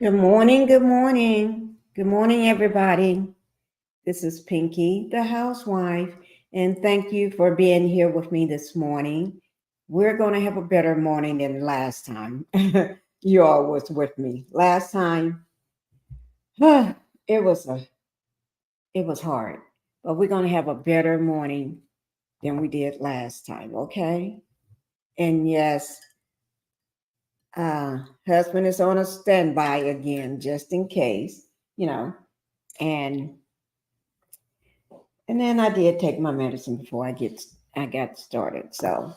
Good morning, good morning. Good morning, everybody. This is Pinkie the Housewife, and thank you for being here with me this morning. We're going to have a better morning than last time. You all was with me. Last time, it was hard, but we're going to have a better morning than we did last time, okay? And yes, husband is on a standby again, just in case, and then I did take my medicine before I got started. So,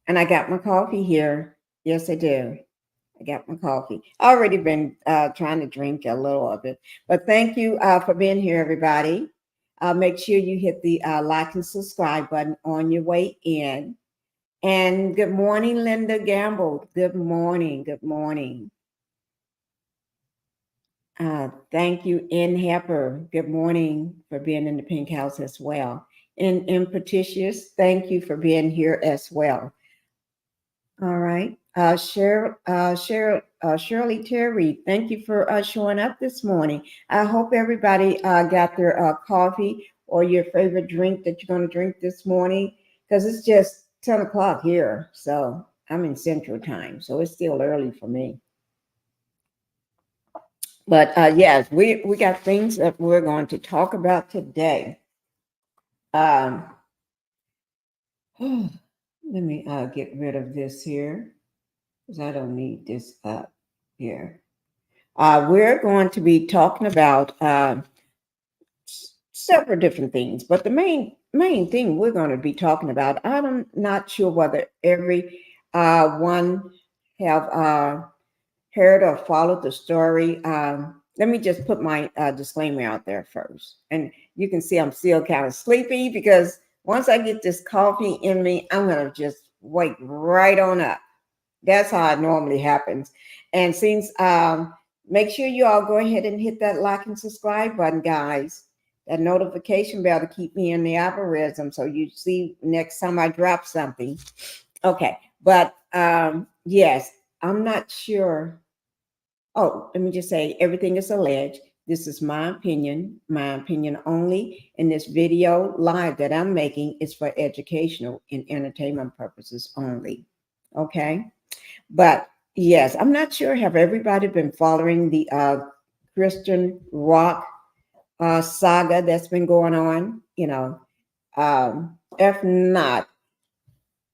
and I got my coffee here. Yes, I do. I got my coffee. I already been trying to drink a little of it, but thank you for being here, everybody. Make sure you hit the like and subscribe button on your way in. And good morning, Linda Gamble. Good morning. Good morning. Thank you, N. Hepper. Good morning for being in the Pink House as well. And Petitious, thank you for being here as well. All right. Shirley Terry, thank you for showing up this morning. I hope everybody got their coffee or your favorite drink that you're going to drink this morning, because it's just 10 o'clock here. So I'm in Central Time, so it's still early for me. But yes, we got things that we're going to talk about today. Let me get rid of this here, because I don't need this up here. We're going to be talking about several different things, but the main thing we're going to be talking about, I'm not sure whether every one have heard or followed the story. Let me just put my disclaimer out there first. And you can see I'm still kind of sleepy, because once I get this coffee in me, I'm going to just wake right on up. That's how it normally happens. And since, make sure you all go ahead and hit that like and subscribe button, guys. That notification bell to keep me in the algorithm, so you see next time I drop something. Okay. But yes, I'm not sure. Oh, let me just say, everything is alleged. This is my opinion only. And this video live that I'm making is for educational and entertainment purposes only. Okay. But yes, I'm not sure. Have everybody been following the Chrisean Rock saga that's been going on? If not,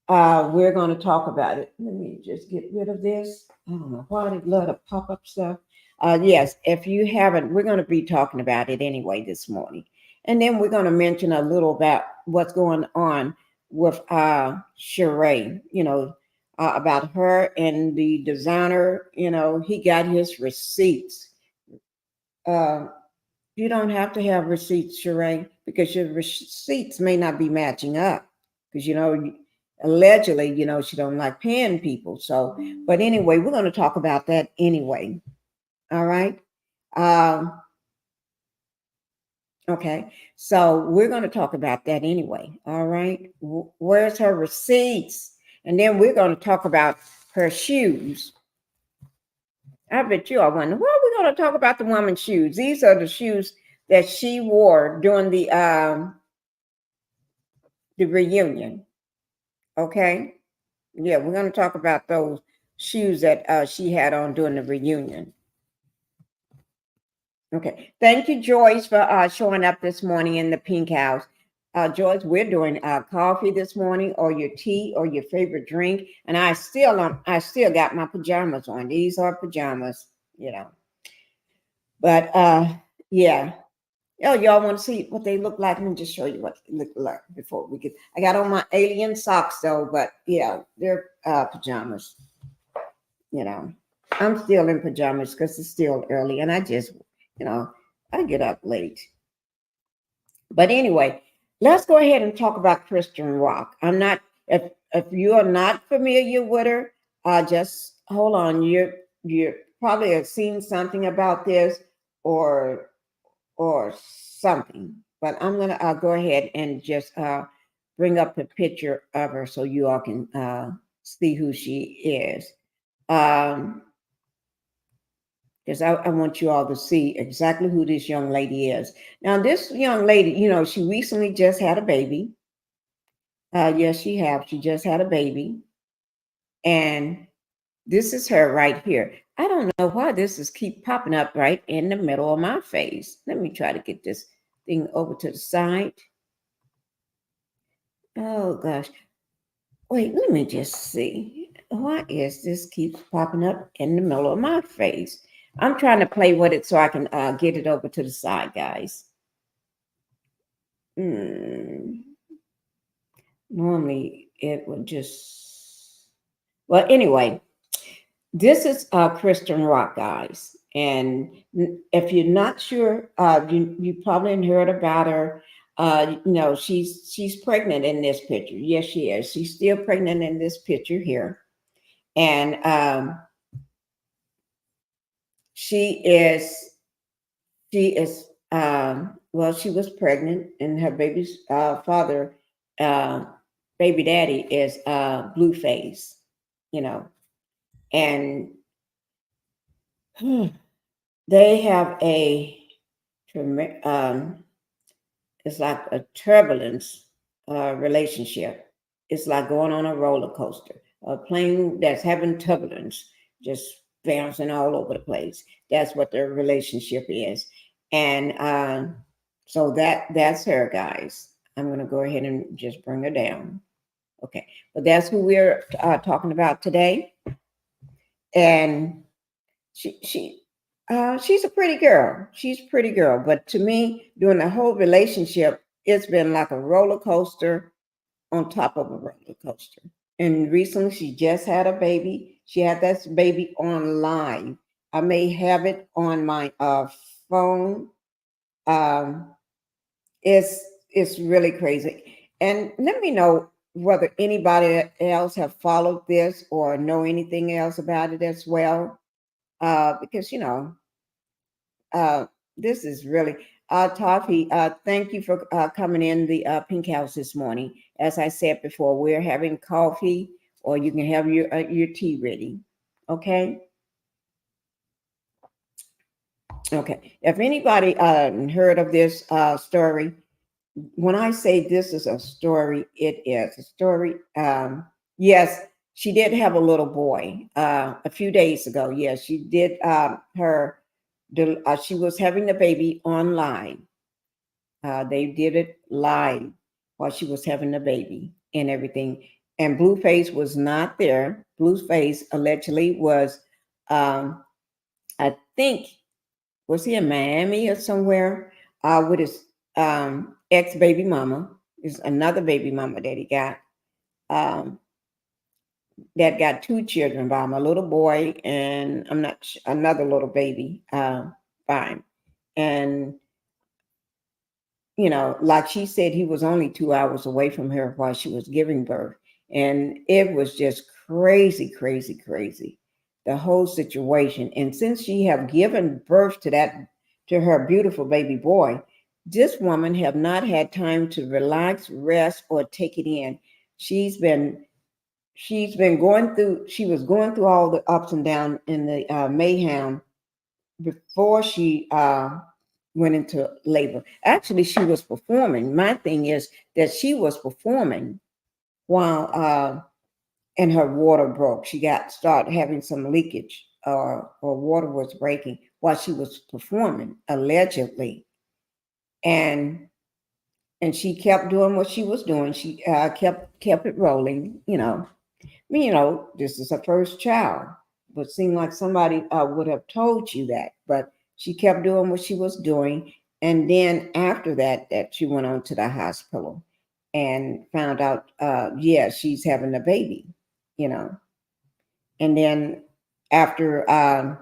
we're going to talk about it. Let me just get rid of this. I don't know why they love to pop up stuff. Yes, if you haven't, we're going to be talking about it anyway this morning. And then we're going to mention a little about what's going on with Sheree, about her and the designer. He got his receipts. Uh, you don't have to have receipts, Sheree, because your receipts may not be matching up. Because allegedly, she don't like paying people. So, but anyway, we're going to talk about that anyway. All right. Um, okay. So we're going to talk about that anyway. All right. Where's her receipts? And then we're going to talk about her shoes. I bet you are wondering, well, we're going to talk about the woman's shoes. These are the shoes that she wore during the reunion. Okay. Yeah, we're going to talk about those shoes that she had on during the reunion. Okay. Thank you, Joyce, for showing up this morning in the Pink House. Joyce, we're doing coffee this morning, or your tea, or your favorite drink. And I still got my pajamas on. These are pajamas. But yeah. Oh, y'all want to see what they look like? Let me just show you what they look like before we get. I got on my alien socks though, but yeah, they're pajamas. I'm still in pajamas because it's still early, and I just, I get up late. But anyway, let's go ahead and talk about Chrisean Rock. I'm not if you are not familiar with her, just hold on. You probably have seen something about this or something. But I'm gonna go ahead and just bring up a picture of her so you all can see who she is. Because I want you all to see exactly who this young lady is. Now, this young lady, she recently just had a baby. Yes, she have. She just had a baby, and this is her right here. I don't know why this is keep popping up right in the middle of my face. Let me try to get this thing over to the side. Oh gosh. Wait, let me just see. Why is this keeps popping up in the middle of my face? I'm trying to play with it so I can get it over to the side, guys. Normally it would just. Well, anyway, this is Chrisean Rock, guys. And if you're not sure, you probably heard about her. She's pregnant in this picture. Yes, she is. She's still pregnant in this picture here. And she was pregnant, and her baby's father, uh, baby daddy, is Blueface, and they have um, it's like a turbulence relationship. It's like going on a roller coaster, a plane that's having turbulence, just bouncing all over the place. That's what their relationship is, and so that's her, guys. I'm going to go ahead and just bring her down. Okay, but that's who we're talking about today, and she's a pretty girl. She's a pretty girl. But to me, during the whole relationship, it's been like a roller coaster on top of a roller coaster. And recently, she just had a baby. She had that baby on live. I may have it on my phone. Um, it's really crazy. And let me know whether anybody else have followed this or know anything else about it as well. Because uh, this is really Taffy. Thank you for coming in the Pink House this morning. As I said before, we're having coffee, or you can have your tea ready. Okay. Okay. If anybody heard of this story, when I say this is a story, it is a story. Yes, she did have a little boy a few days ago. Yes, she did. She was having the baby online. They did it live while she was having the baby and everything. And Blueface was not there. Blueface allegedly was, I think, was he in Miami or somewhere, with his ex baby mama. Is another baby mama that he got. Um, that got two children by him, a little boy and I'm not another little baby by him. And like she said, he was only 2 hours away from her while she was giving birth. And it was just crazy, crazy, crazy, the whole situation. And since she have given birth to her beautiful baby boy, this woman have not had time to relax, rest, or take it in. She's been she was going through all the ups and downs in the mayhem before she went into labor. Actually, she was performing. My thing is that she was performing while and her water broke. She got started having some leakage, or water was breaking while she was performing, allegedly. And she kept doing what she was doing. She kept it rolling. This is her first child, but seemed like somebody would have told you that. But she kept doing what she was doing, and then after that she went on to the hospital and found out, yeah, she's having a baby, you know. And then after,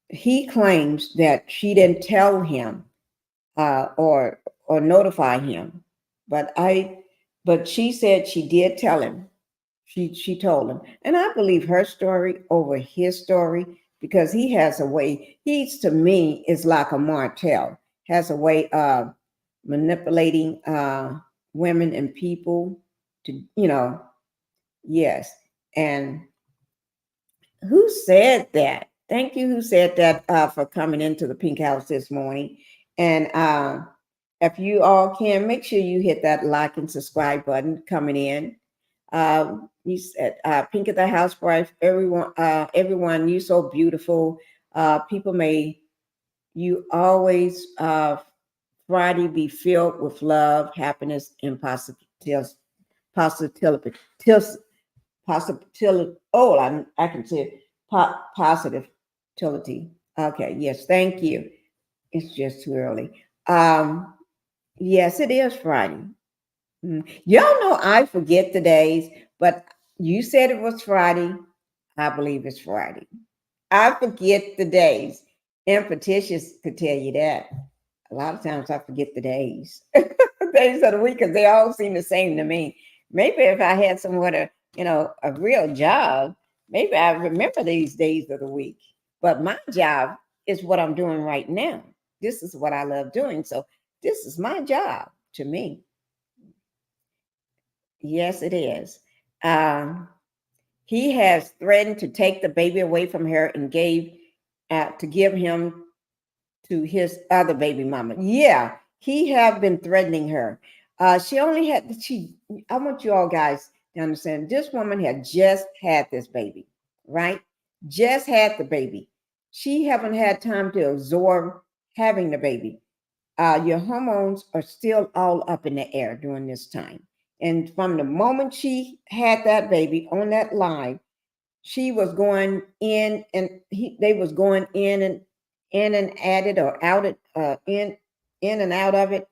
he claims that she didn't tell him, or notify him, but she said she did tell him. She told him, and I believe her story over his story, because he has a way. He's, to me, is like a Martell, has a way of manipulating women and people to, yes. And who said that? Thank you. Who said that, for coming into the Pink House this morning? And if you all can, make sure you hit that like and subscribe button coming in. You said, Pinkie the Housewife, everyone, you so beautiful. People may you always, Friday, be filled with love, happiness, and positivity. Positivity. Oh, I can say it. Positivity. Okay. Yes. Thank you. It's just too early. Yes, it is Friday. Y'all know I forget the days, but you said it was Friday. I believe it's Friday. I forget the days. And Patricia could tell you that. A lot of times I forget the days. Days of the week, because they all seem the same to me. Maybe if I had somewhat a real job, maybe I remember these days of the week. But my job is what I'm doing right now. This is what I love doing. So this is my job to me. Yes, it is. Um, he has threatened to take the baby away from her and to give him to his other baby mama. Yeah, he have been threatening her. She only had she. I want you all guys to understand. This woman had just had this baby, right? Just had the baby. She haven't had time to absorb having the baby. Your hormones are still all up in the air during this time. And from the moment she had that baby on that live, she was going in, and they was going in and at it, or out it, in and out of it,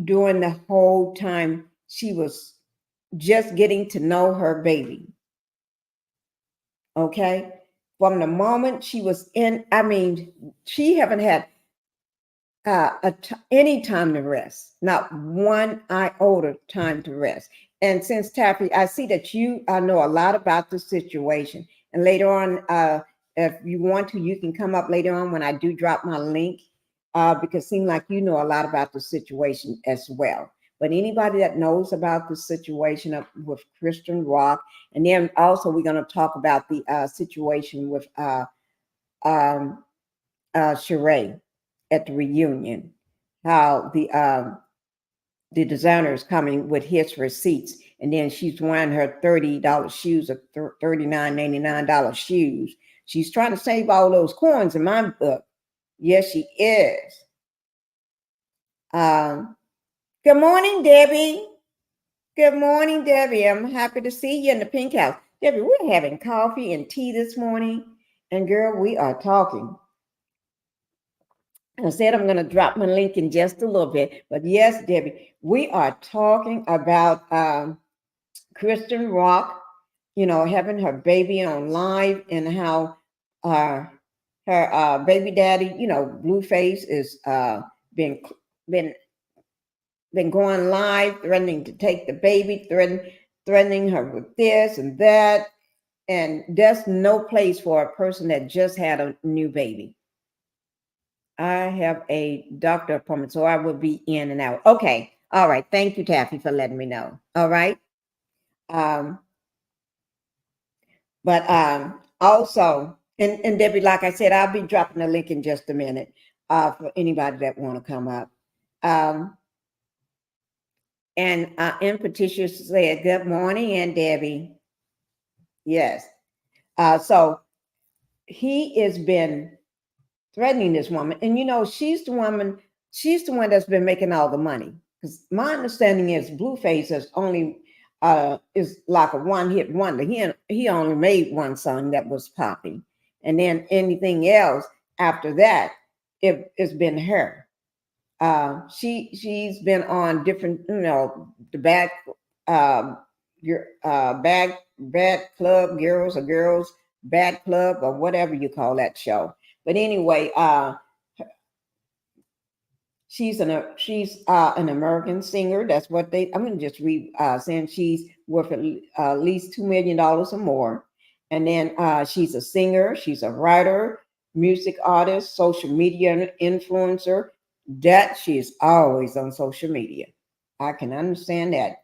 during the whole time she was just getting to know her baby. Okay, from the moment she was in, I mean, she haven't had any time to rest, not one iota time to rest. And since Taffy, I see that you know a lot about the situation. And later on, if you want to, you can come up later on when I do drop my link, because it seems like you know a lot about the situation as well. But anybody that knows about the situation with Chrisean Rock, and then also we're going to talk about the situation with um, Sheree at the reunion, how the designer is coming with his receipts, and then she's wearing her $30 shoes, or $39.99 shoes. She's trying to save all those coins in my book. Yes, she is. Um, Good morning, Debbie. Good morning, Debbie. I'm happy to see you in the Pink House. Debbie, we're having coffee and tea this morning, And girl, we are talking. I said I'm going to drop my link in just a little bit. But yes, Debbie, we are talking about Chrisean Rock, having her baby on live and how uh, her baby daddy, Blueface, is been been been going live, threatening to take the baby, threatening her with this and that. And there's no place for a person that just had a new baby. I have a doctor appointment, so I will be in and out. Okay. All right. Thank you, Taffy, for letting me know. All right. Um, but also, and Debbie, like I said, I'll be dropping the link in just a minute for anybody that want to come up. And Patricia said, good morning, and Debbie. Yes. So he has been threatening this woman. And she's the one that's been making all the money. Because my understanding is Blueface is like a one-hit wonder. He only made one song that was popping. And then anything else after that, it's been her. She's been on different, the uh, bad club girls bad club or whatever you call that show. But anyway, she's an American singer. That's what I'm gonna just read saying she's worth at least $2 million or more. And then she's a singer, she's a writer, music artist, social media influencer. That she's always on social media. I can understand that.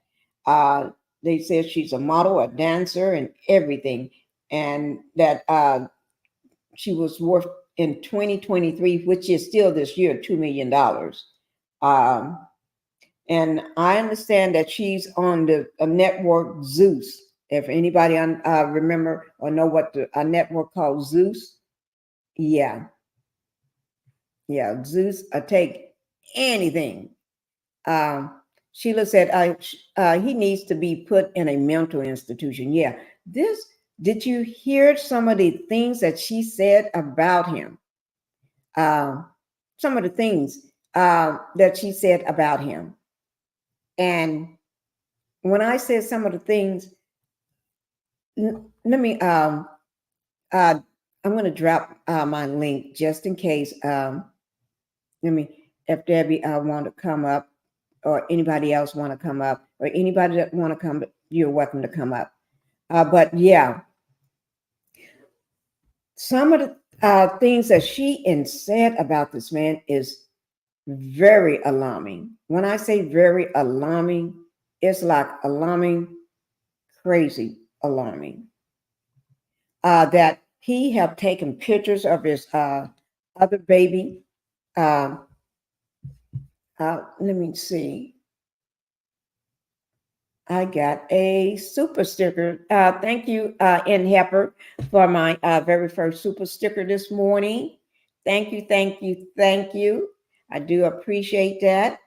They said she's a model, a dancer, and everything. And that she was worth in 2023, which is still this year, $2 million. Um, and I understand that she's on the network Zeus. If anybody remember or know what a network called Zeus, yeah, Zeus. I take anything. Sheila said, he needs to be put in a mental institution. Yeah, did you hear some of the things that she said about him? Some of the things that she said about him. And when I said some of the things, let me, I'm going to drop my link just in case. If Debbie want to come up or anybody else want to come up or anybody that want to come, you're welcome to come up. But yeah, some of the things that she said about this man is very alarming. When I say very alarming, it's like alarming, crazy alarming. That he have taken pictures of his other baby. Let me see. I got a super sticker. Thank you, N. Hepper, for my very first super sticker this morning. Thank you, thank you, thank you. I do appreciate that.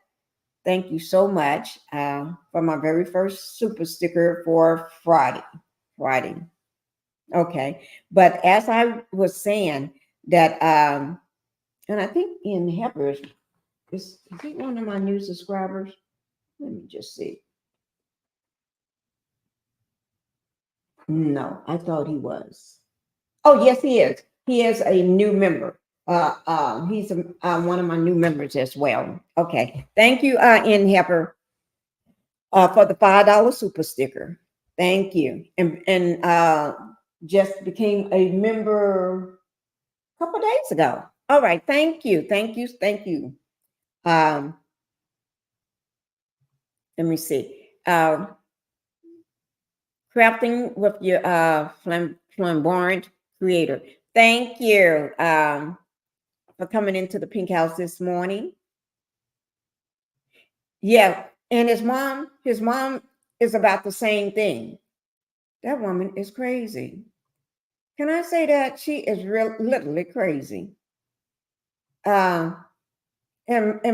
Thank you so much for my very first super sticker for Friday. Okay. But as I was saying that, and I think Ian Hepper is he one of my new subscribers? Let me just see. No, I thought he was. Oh, yes, he is. He is a new member. He's one of my new members as well. Okay. Thank you, Ian Hepper, for the $5 super sticker. Thank you. And just became a member a couple days ago. All right. Thank you. Thank you. Thank you. Let me see. Crafting with your flamboyant creator. Thank you for coming into the Pink House this morning. Yeah, and his mom is about the same thing. That woman is crazy. Can I say that? She is literally crazy. In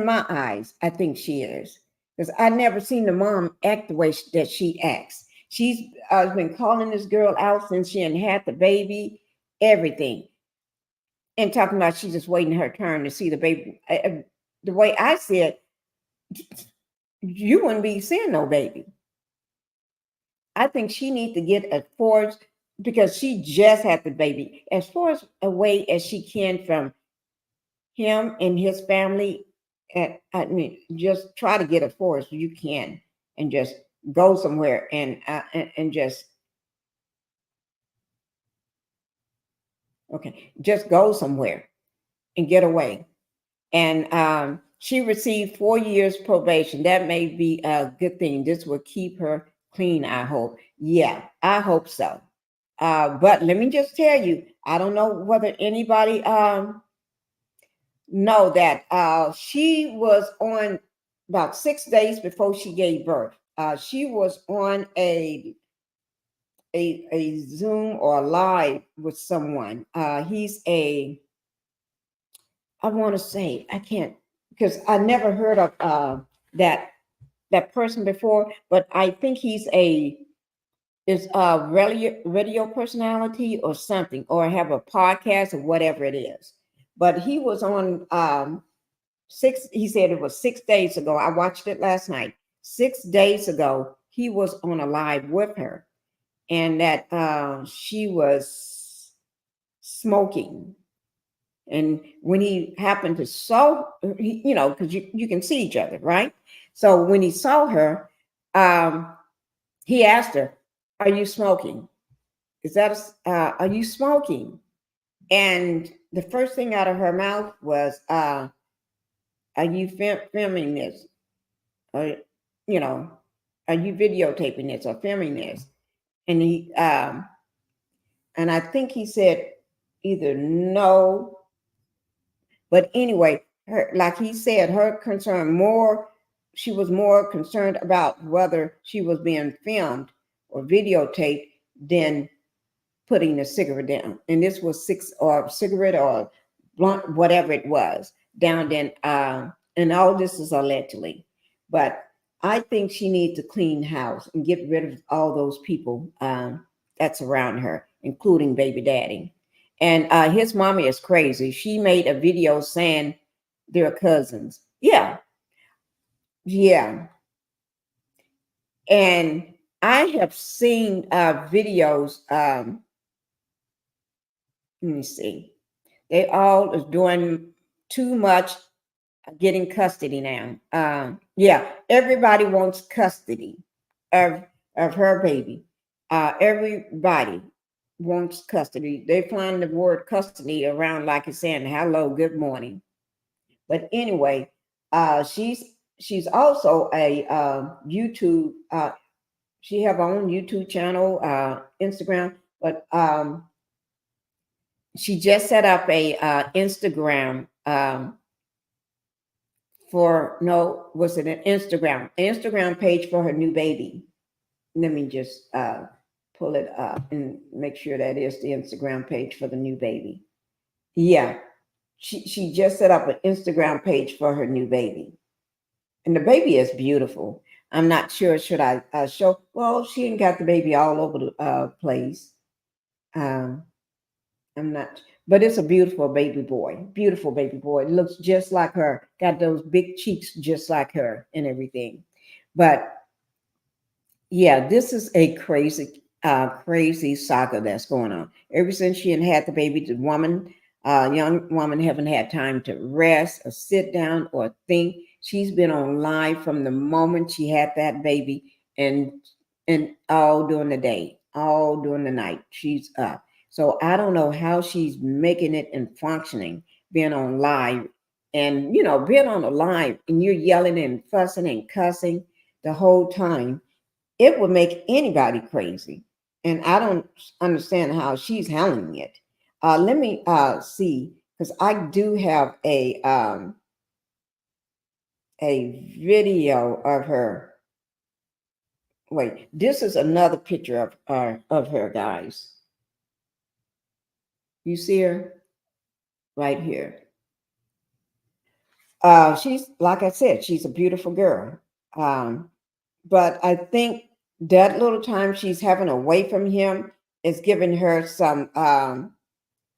my eyes, I think she is. Because I never seen the mom act the way that she acts. She's been calling this girl out since she had the baby, everything. and talking about she's just waiting her turn to see the baby. The way I see it, you wouldn't be seeing no baby. I think she needs to get as far as, because she just had the baby, as far as away as she can from him and his family. I mean, just try to get as far as you can, and just go somewhere, and just okay, just go somewhere and get away. And she received 4 years probation. That may be a good thing. This will keep her clean, I hope. Yeah, I hope so. But let me just tell you, I don't know whether anybody know that she was on about 6 days before she gave birth. She was on a Zoom or a live with someone. He's a, I want to say, I can't, because I never heard of that person before, but I think he's a radio personality or something, or have a podcast or whatever it is. But he was on he said it was 6 days ago. I watched it last night. 6 days ago, he was on a live with her, and that she was smoking. And when he happened to saw, because you can see each other, right? So when he saw her, um, he asked her, "Are you smoking? Are you smoking?" And the first thing out of her mouth was, "Are you filming this? Or, you know, are you videotaping this or filming this?" And and I think he said either no, but anyway, like he said, she was more concerned about whether she was being filmed or videotaped than putting the cigarette down. And this was cigarette or blunt, whatever it was, down then. And all this is allegedly. But I think she needs to clean house and get rid of all those people that's around her, including baby daddy. And his mommy is crazy. She made a video saying they're cousins. Yeah, yeah. And I have seen videos. Let me see. They all is doing too much, getting custody now. Yeah, everybody wants custody of her baby. Everybody wants custody. They find the word custody around like it's saying hello, good morning. But anyway, she's also a YouTube. She have her own YouTube channel, Instagram, but she just set up a Instagram for no, was it an Instagram page for her new baby? Let me just pull it up and make sure that is the Instagram page for the new baby. Yeah, she just set up an Instagram page for her new baby, and the baby is beautiful. I'm not sure, should I show? Well, she ain't got the baby all over the place. Um, I'm not, but it's a beautiful baby boy. Beautiful baby boy. It looks just like her. Got those big cheeks just like her and everything. But yeah, this is a crazy saga that's going on. Ever since she had the baby, the young woman, haven't had time to rest or sit down or think. She's been on live from the moment she had that baby, and all during the day, all during the night, she's up. So I don't know how she's making it and functioning, being on live, and being on a live, and you're yelling and fussing and cussing the whole time. It would make anybody crazy. And I don't understand how she's handling it. Let me see, because I do have a video of her. Wait, this is another picture of her, guys. You see her right here. She's, like I said, she's a beautiful girl. But I think that little time she's having away from him is giving her some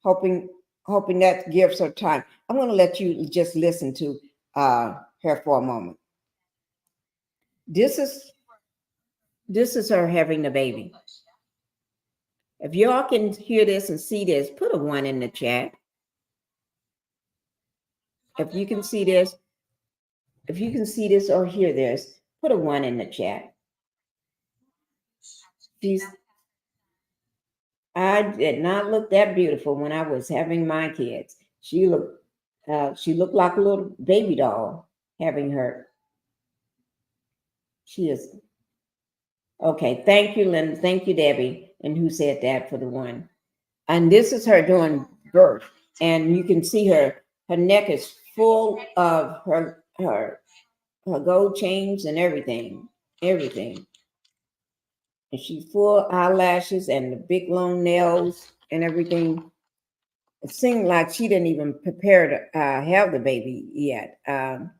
hoping hoping that gives her time. I'm going to let you just listen to her for a moment. This is her having the baby. If y'all can hear this and see this, put a 1 in the chat. If you can see this, or hear this, put a 1 in the chat. I did not look that beautiful when I was having my kids. She looked like a little baby doll having her. She is okay. Thank you, Linda. Thank you, Debbie. And who said that for the 1? And this is her doing birth, and you can see her neck is full of her gold chains and everything. And she's full eyelashes and the big long nails and everything. It seemed like she didn't even prepare to have the baby yet. And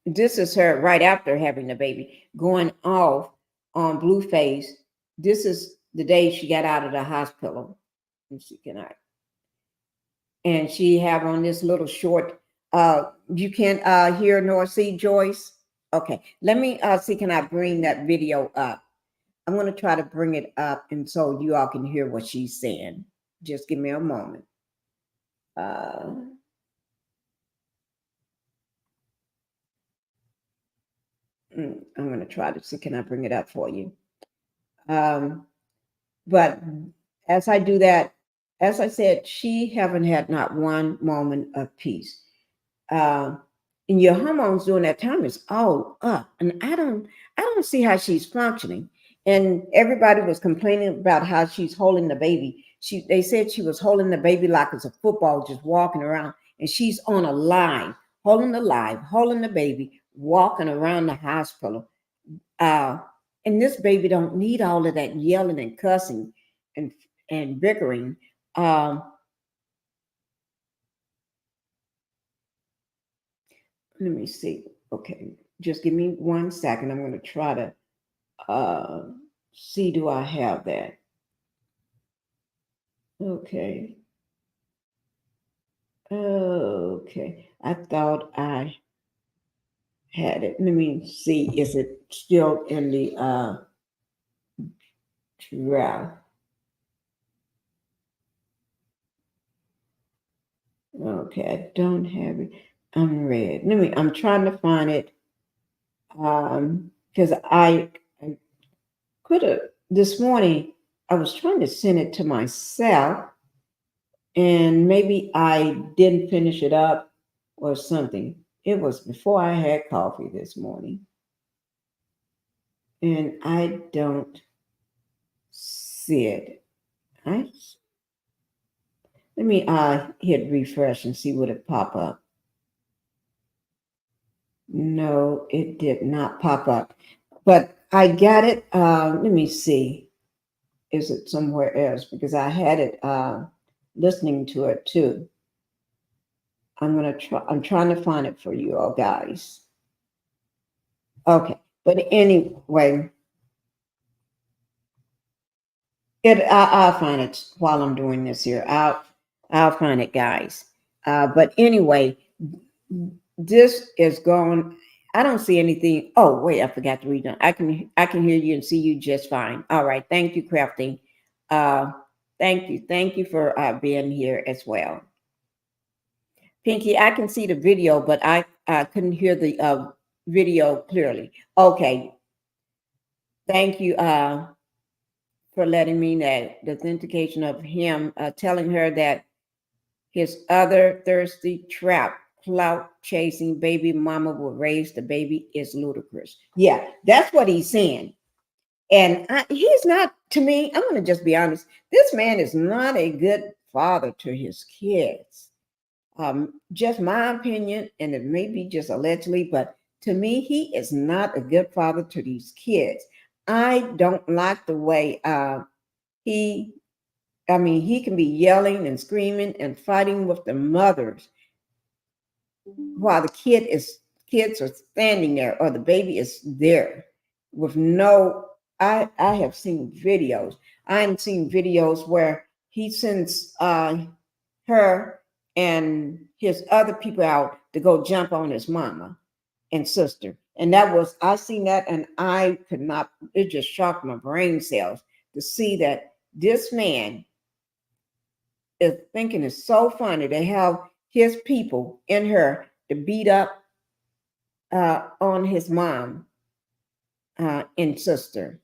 this is her right after having the baby, going off on Blueface. This is the day she got out of the hospital. And she cannot. And she have on this little short, you can't hear nor see, Joyce. Okay, let me see, can I bring that video up? I'm going to try to bring it up and so you all can hear what she's saying. Just give me a moment. I'm going to try to see, can I bring it up for you? But as I do that, as I said, she haven't had not one moment of peace. And your hormones during that time is all up. And I don't see how she's functioning. And everybody was complaining about how she's holding the baby. They said she was holding the baby like it's a football, just walking around. And she's on a line, holding the baby, walking around the hospital. And this baby don't need all of that yelling and cussing and bickering. Let me see. Okay, just give me 1 second. I'm going to try to see, do I have that? Okay. Okay. I thought I had it. Let me see. Is it still in the draft? Okay, I don't have it unread. I'm trying to find it. Because I could have this morning, I was trying to send it to myself, and maybe I didn't finish it up or something. It was before I had coffee this morning, and I don't see it. Let me hit refresh and see what it pop up. No, it did not pop up, but I got it. Let me see. Is it somewhere else? Because I had it listening to it too. I'm trying to find it for you all guys. Okay, but anyway, I'll find it while I'm doing this here. I'll find it, guys. But anyway, this is going. I don't see anything. Oh wait, I forgot to read it. I can hear you and see you just fine. All right, thank you, Crafting. Thank you for being here as well. Pinkie, I can see the video, but I couldn't hear the video clearly. Okay. Thank you for letting me know the authentication of him telling her that his other thirsty trap, clout chasing baby mama will raise the baby is ludicrous. Yeah, that's what he's saying. And he's not, to me, I'm going to just be honest. This man is not a good father to his kids. Just my opinion, and it may be just allegedly, but to me, he is not a good father to these kids. I don't like the way he can be yelling and screaming and fighting with the mothers while the kids are standing there or the baby is there with no I have seen videos. I have seen videos where he sends her and his other people out to go jump on his mama and sister. And that was, I seen that and I could not, it just shocked my brain cells to see that this man is thinking it's so funny to have his people in her to beat up on his mom and sister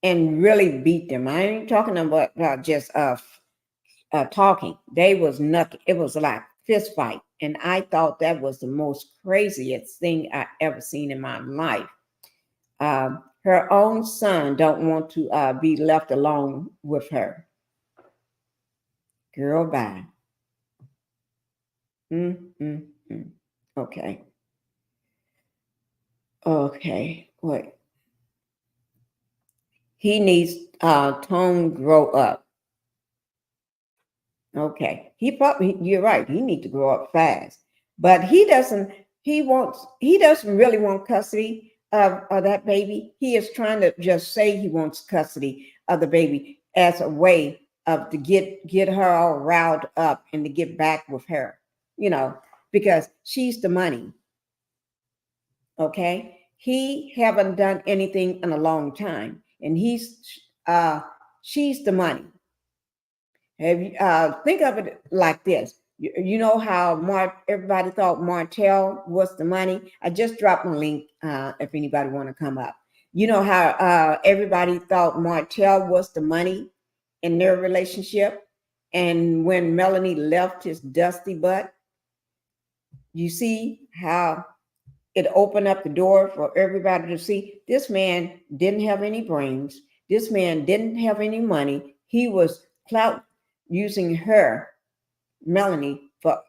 and really beat them. I ain't talking about just talking. They was nothing. It was like fist fight. And I thought that was the most craziest thing I ever seen in my life. Her own son don't want to be left alone with her. Girl, bye. Mm, mm, mm. Okay. Okay. Wait. He needs Tone grow up. Okay. You're right. He needs to grow up fast. But he doesn't really want custody of that baby. He is trying to just say he wants custody of the baby as a way of to get her all riled up and to get back with her, you know, because she's the money. Okay. He haven't done anything in a long time. And uh she's the money. Have you think of it like this? You know how everybody thought Martell was the money. I just dropped my link if anybody want to come up. You know how everybody thought Martell was the money in their relationship, and when Melanie left his dusty butt, you see how it opened up the door for everybody to see this man didn't have any brains. This man didn't have any money. He was clout using her, Melanie, for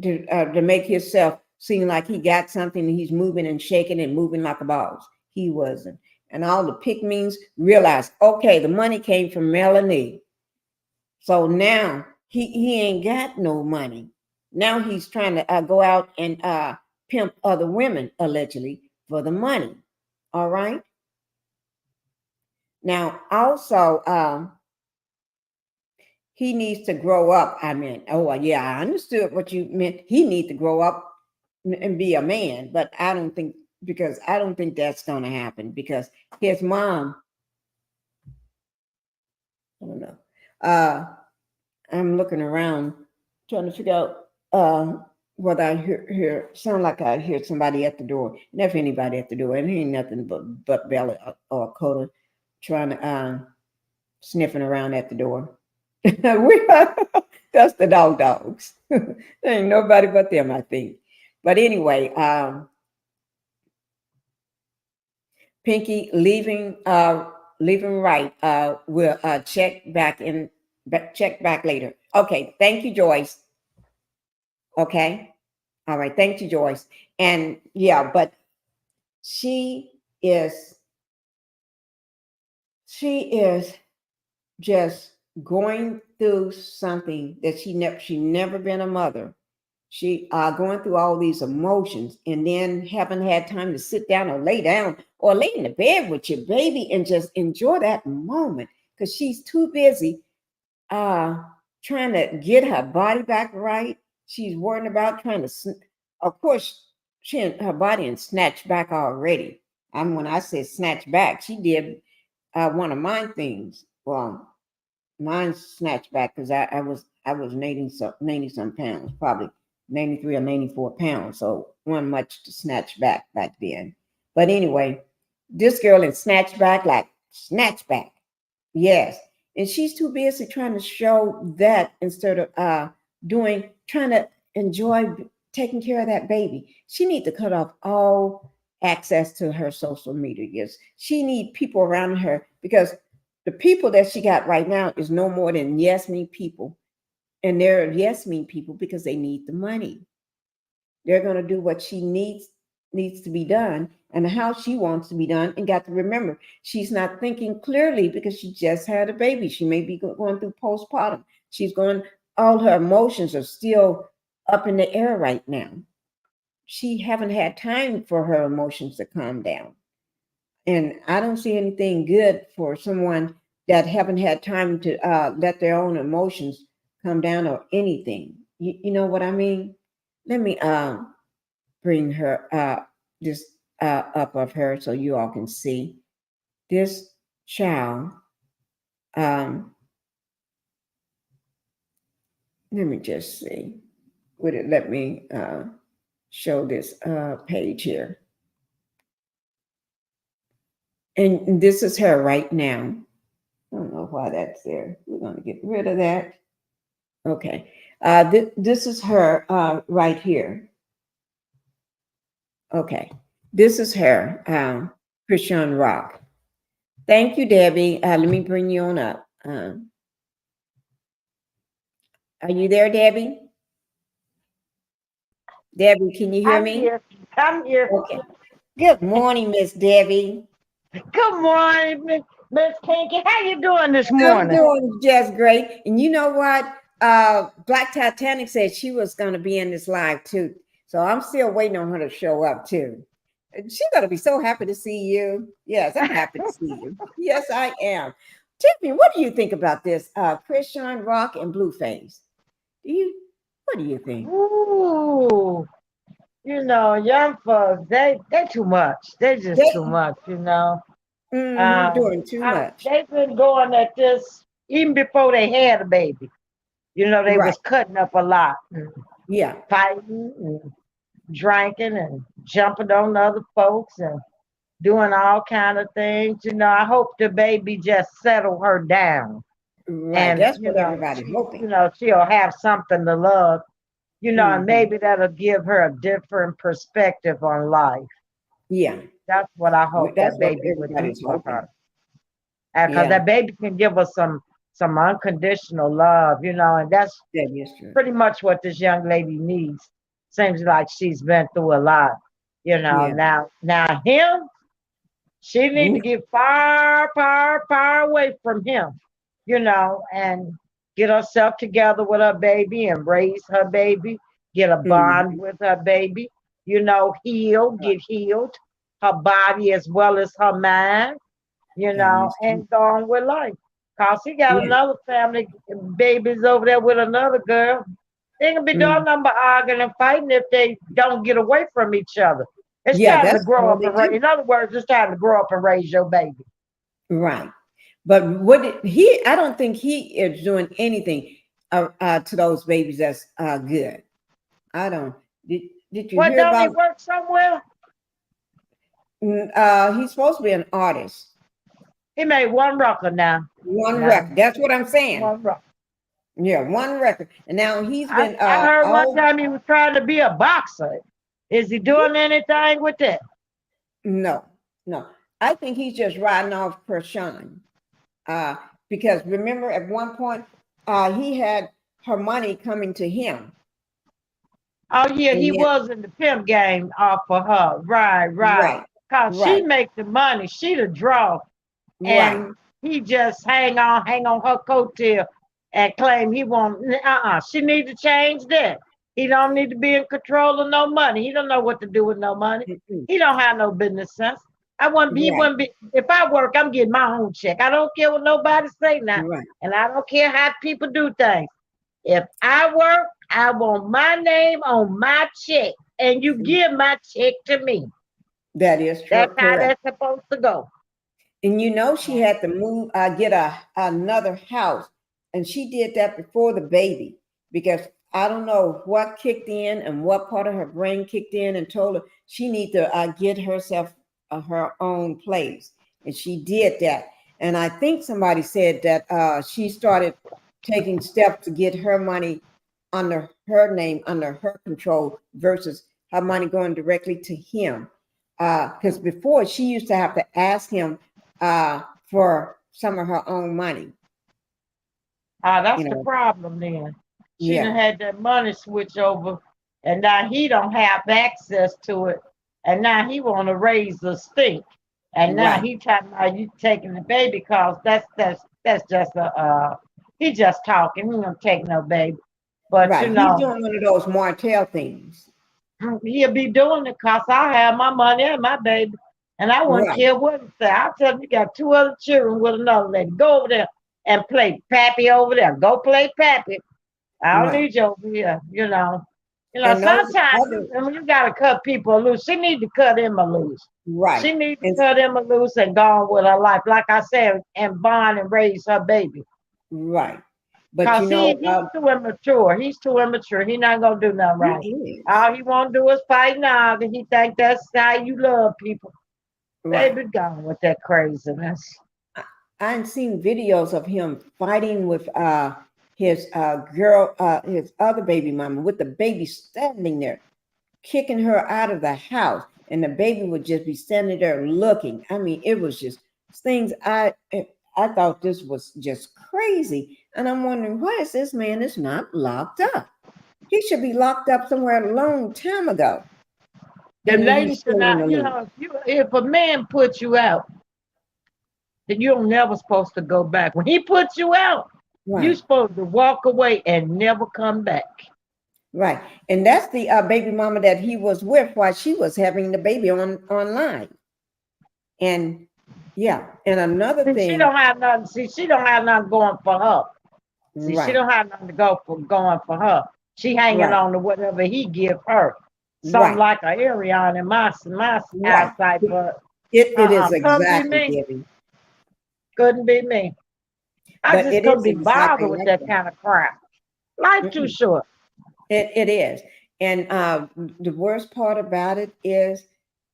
to make himself seem like he got something. He's moving and shaking and moving like a boss. He wasn't. And all the pickmans realized, okay, the money came from Melanie. So now he ain't got no money. Now he's trying to go out and pimp other women allegedly for the money. All right. Now also he needs to grow up. I mean, oh yeah, I understood what you meant. He needs to grow up and be a man, but I don't think that's going to happen because his mom. I don't know. I'm looking around trying to figure out whether I hear sound like I hear somebody at the door. Never anybody at the door. And it ain't nothing but Bella or Coda trying to sniffing around at the door. That's the dogs. There ain't nobody but them, I think. But anyway, Pinkie leaving right. We'll check back later. Okay, thank you, Joyce. Okay. All right. Thank you, Joyce. And yeah, but she is she is just going through something that she never been a mother. She going through all these emotions and then haven't had time to sit down or lay in the bed with your baby and just enjoy that moment because she's too busy uh trying to get her body back right. She's worrying about trying to of course her body and snatch back already. When I said snatch back, she did one of my things. Well, mine snatched back because I was 90 some pounds, probably 93 or 94 pounds. So wasn't much to snatch back then. But anyway, this girl in snatch back, like snatch back. Yes. And she's too busy trying to show that instead of trying to enjoy taking care of that baby. She needs to cut off all access to her social media. Yes. She needs people around her because the people that she got right now is no more than yes me people. And they're yes me people because they need the money. They're going to do what she needs to be done and how she wants to be done. And got to remember, she's not thinking clearly because she just had a baby. She may be going through postpartum. All her emotions are still up in the air right now. She haven't had time for her emotions to calm down. And I don't see anything good for someone that haven't had time to let their own emotions come down or anything. You know what I mean? Let me bring her this up of her so you all can see this child. Um, let me just see. Would it let me show this page here? And this is her right now. I don't know why that's there. We're going to get rid of that. Okay. This is her right here. Okay. This is her, Chrisean Rock. Thank you, Debbie. Let me bring you on up. Are you there, Debbie? Debbie, can you hear I'm me? here. I'm here. Okay. Good morning, Miss Debbie. Good morning, Miss Pinkie. How you doing this I'm morning? doing just great. And you know what? Black Titanic said she was going to be in this live too. So I'm still waiting on her to show up too. And she's going to be so happy to see you. Yes, I'm happy to see you. Yes, I am. Tiffany, what do you think about this? Chrisean Rock and Blueface. What do you think? Ooh, young folks, they too much. They just too They much. doing too much. They've been going at this even before they had a baby. They Right. was cutting up a lot, and Yeah. fighting and drinking and jumping on other folks and doing all kind of things. I hope the baby just settle her down. Right. And That's what everybody's hoping. she'll have something to love, and Hmm. maybe that'll give her a different perspective on life. Yeah. That's what I hope That's that what baby would do everybody's for hoping. her, because Yeah. that baby can give us some unconditional love, and that's That is true. pretty much what this young lady needs. Seems like she's been through a lot, Yeah. now him, she need to Mm-hmm. get far, far, far away from him, and get herself together with her baby and raise her baby, get a bond with her baby, get healed, her body as well as her mind, That is true. and go on with life. Cause he got Yeah. another family babies over there with another girl. They gonna be doing Mm. nothing but arguing and fighting if they don't get away from each other. It's Yeah, time to that's grow all up they and raise. do. In other words, it's time to grow up and raise your baby. Right. But he, I don't think he is doing anything to those babies that's good. I don't. Did, did you What hear don't he about? work somewhere? He's supposed to be an artist. He made one record now. One Now record. That's what I'm saying. one record. Yeah, one record. And now he's I, been I heard one all time he was trying to be a boxer. Is he doing anything with that? no, no. I think he's just riding off Krishan. Uh, because remember at one point he had her money coming to him. Oh yeah, And he yet, was in the pimp game off for her. Right, right. right, Cause she right, make the money, she the draw, right, and he just hang on her coattail and claim he won't. She need to change that. He don't need to be in control of no money. He don't know what to do with no money. mm-mm, He don't have no business sense. I wouldn't. He right, wouldn't be. If I work, I'm getting my own check. I don't care what nobody say now, right. and I don't care how people do things. If I work, I want my name on my check, and you give my check to me. That is true, That's how correct. that's supposed to go. And she had to move, get another house, and she did that before the baby because I don't know what kicked in and what part of her brain kicked in and told her she need to get herself her own place, and she did that. And I think somebody said that she started taking steps to get her money under her name, under her control, versus her money going directly to him. Because before she used to have to ask him for some of her own money. That's You the know, problem then. She done yeah, had that money switch over, and now he don't have access to it, and now he want to raise the stink, and now right, he talking about you taking the baby cause that's just he just talking. He don't take no baby, but right. He's doing one of those Martell things. he'll be doing it cause I have my money and my baby. And I wouldn't Right. care what he said. I tell him, you got two other children with another lady. Go over there and play Pappy over there. Go play Pappy. I don't Right. need you over here, you know. And those Sometimes other you gotta cut people loose. She need to cut him a loose. right. She need to And cut him a loose and go on with her life. Like I said, and bond and raise her baby. right. But Cause he's too immature. He's too immature. He not gonna do nothing he right. is. All he want to do is fight now. And he think that's how you love people. Right. Baby, gone with that craziness. I've seen videos of him fighting with his girl, his other baby mama, with the baby standing there, kicking her out of the house, and the baby would just be standing there looking. I mean, it was just things I thought this was just crazy, and I'm wondering why is this man is not locked up? He should be locked up somewhere a long time ago, The and lady he's should still on not, the loose. if a man puts you out, then you're never supposed to go back. When he puts you out, you're Right. supposed to walk away and never come back. Right. And that's the baby mama that he was with while she was having the baby online. And yeah, and another See, she thing, don't have nothing. See, she don't have nothing going for her. See, she right, don't have nothing to go for going for her. She hanging right, on to whatever he give her. Something right, like a Arion in my right. eyesight, but It is couldn't be exactly, me. Debbie. Couldn't be me. I But just it couldn't is be exactly bothered with like that that. kind of crap. Life too Mm-mm. short. It is. And the worst part about it is,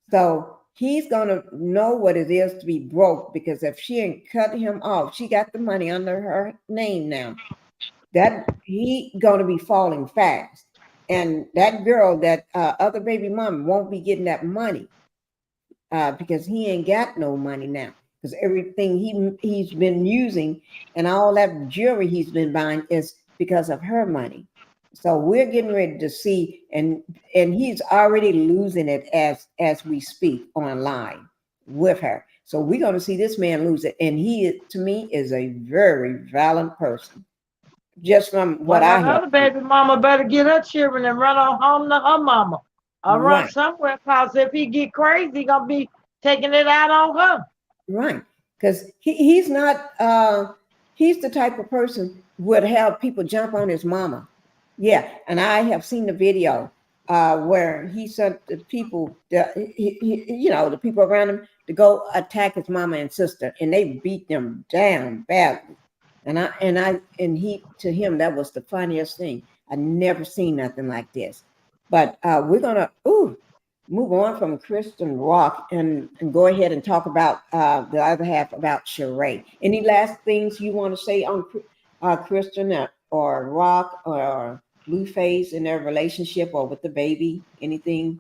so he's gonna know what it is to be broke because if she ain't cut him off, she got the money under her name now. That he gonna be falling fast, and that girl, that other baby mom, won't be getting that money because he ain't got no money now. Because everything he's been using and all that jewelry he's been buying is because of her money. So we're getting ready to see, and he's already losing it as we speak online with her. So we're going to see this man lose it, and he, to me, is a very valiant person just from what Well, I that have other seen. baby mama better get her children and run on home to her mama. Or run Right, somewhere, cause if he get crazy, he gonna be taking it out on her. right. Because he's not, he's the type of person would have people jump on his mama. Yeah, and I have seen the video where he sent the people, the people around him to go attack his mama and sister, and they beat them down badly. And to him that was the funniest thing. I never seen nothing like this. But we're gonna move on from Christian Rock and go ahead and talk about the other half about Sheree. Any last things you want to say on Christian or Rock or Blueface in their relationship or with the baby? Anything?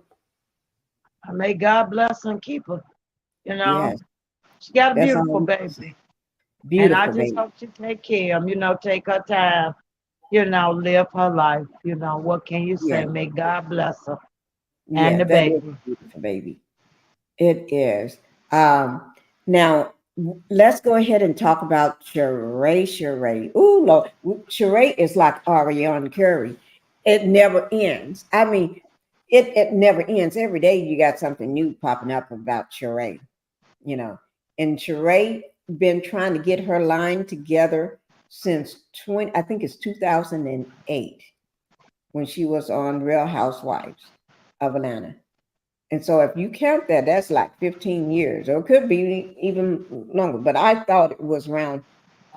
May God bless and keep her. You know, Yes, she got a that's all beautiful we can say. baby. And I Beautiful just baby. hope she take care of him, take her time, live her life. What can you say? Yeah, May God bless her and yeah, the that is baby. a beautiful baby. It is. Now let's go ahead and talk about Sheree. Sheree. Ooh, Lord. Sheree is like Ariana Curry. It never ends. I mean, it never ends. Every day you got something new popping up about Sheree, you know. And Sheree been trying to get her line together since I think it's 2008 when she was on Real Housewives of Atlanta. And so if you count that, that's like 15 years, or it could be even longer. But I thought it was around,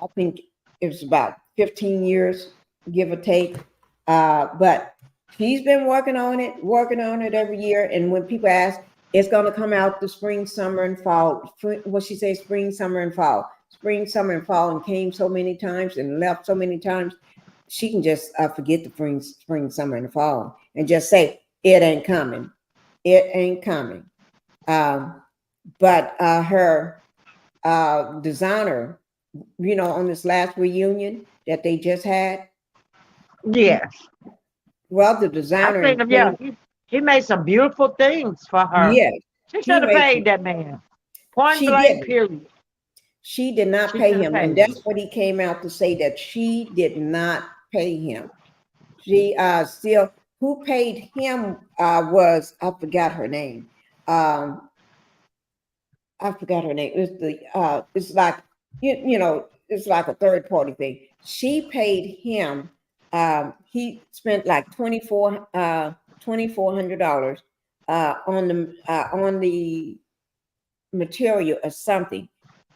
I think it was about 15 years, give or take. But she's been working on it every year. And when people ask, it's going to come out the spring, summer, and fall. What she says, spring, summer, and fall. Spring, summer, and fall, and came so many times and left so many times. She can just forget the spring, summer, and fall and just say, it ain't coming. It ain't coming. Um, but her designer, on this last reunion that they just had, he, Yes. well, the I designer think, came, he made some beautiful things for her. yes, She he should have made, paid that man. Point she blank, didn't. period. She did not She pay should have him. And paid him. that's what he came out to say, that she did not pay him. She still, who paid him was, I forgot her name. Um, I forgot her name. It's like it's like a third party thing. She paid him. He spent like $2,400 on the material or something,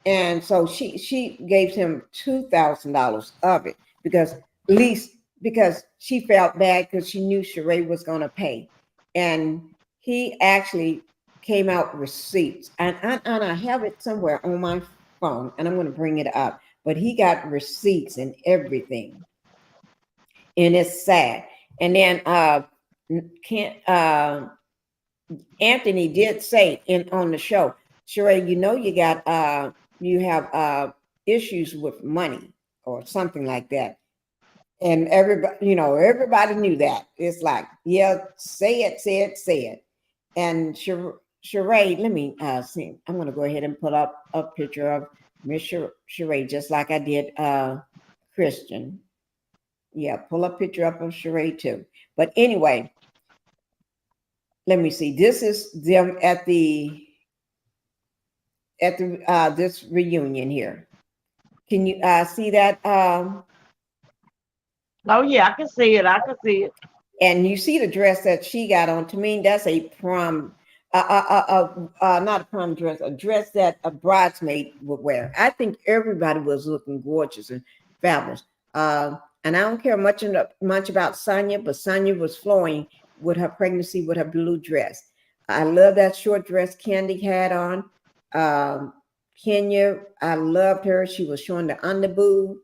and so she gave him $2,000 of it because at least because she felt bad because she knew Sheree was going to pay, and he actually came out receipts, and I have it somewhere on my phone, and I'm going to bring it up. But he got receipts and everything, and it's sad. And then can't Anthony did say in on the show, Sheree, you have issues with money or something like that. And everybody knew that. It's like, yeah, say it, say it, say it. And Sheree, let me see. I'm gonna go ahead and put up a picture of Miss Sheree, just like I did Christian. Yeah, pull a picture up of Sheree too. But anyway, let me see. This is them at the this reunion here. Can you see that? Oh yeah, I can see it. I can see it. And you see the dress that she got on. To me, that's a prom, not a prom dress, a dress that a bridesmaid would wear. I think everybody was looking gorgeous and fabulous. And I don't care much about Sonia, but Sonia was flowing with her pregnancy with her blue dress. I love that short dress Candy had on. Kenya, I loved her. She was showing the underboob.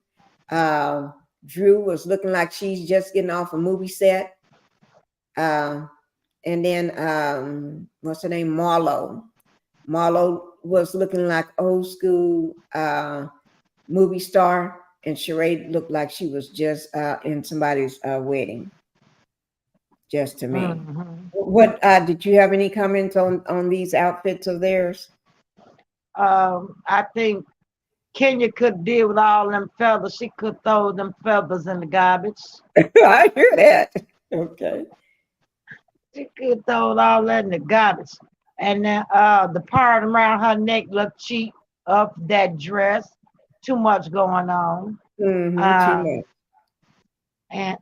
Drew was looking like she's just getting off a movie set. And then what's her name? Marlo. Marlo was looking like old school movie star, and Sheree looked like she was just in somebody's wedding. Just to me. Mm-hmm. What did you have any comments on these outfits of theirs? I think Kenya could deal with all them feathers. She could throw them feathers in the garbage. I hear that. Okay. She could throw all that in the garbage. And then the part around her neck looked cheap of that dress. Too much going on. Too much. And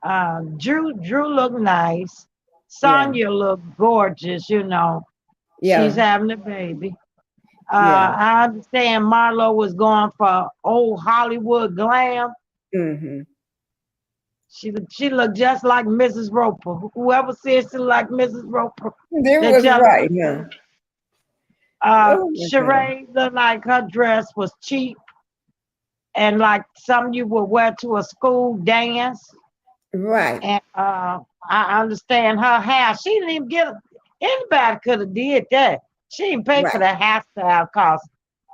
Drew looked nice. Sonya looked gorgeous, Yeah. She's having a baby. Yeah. I understand Marlo was going for old Hollywood glam. Mm-hmm. She looked just like Mrs. Roper. Whoever says she like Mrs. Roper, There they was just right. Yeah. Oh my God. Sheree looked like her dress was cheap and like something you would wear to a school dance. Right. And I understand her hair. She didn't even get anybody could have did that. She didn't pay for Right. the hairstyle cost.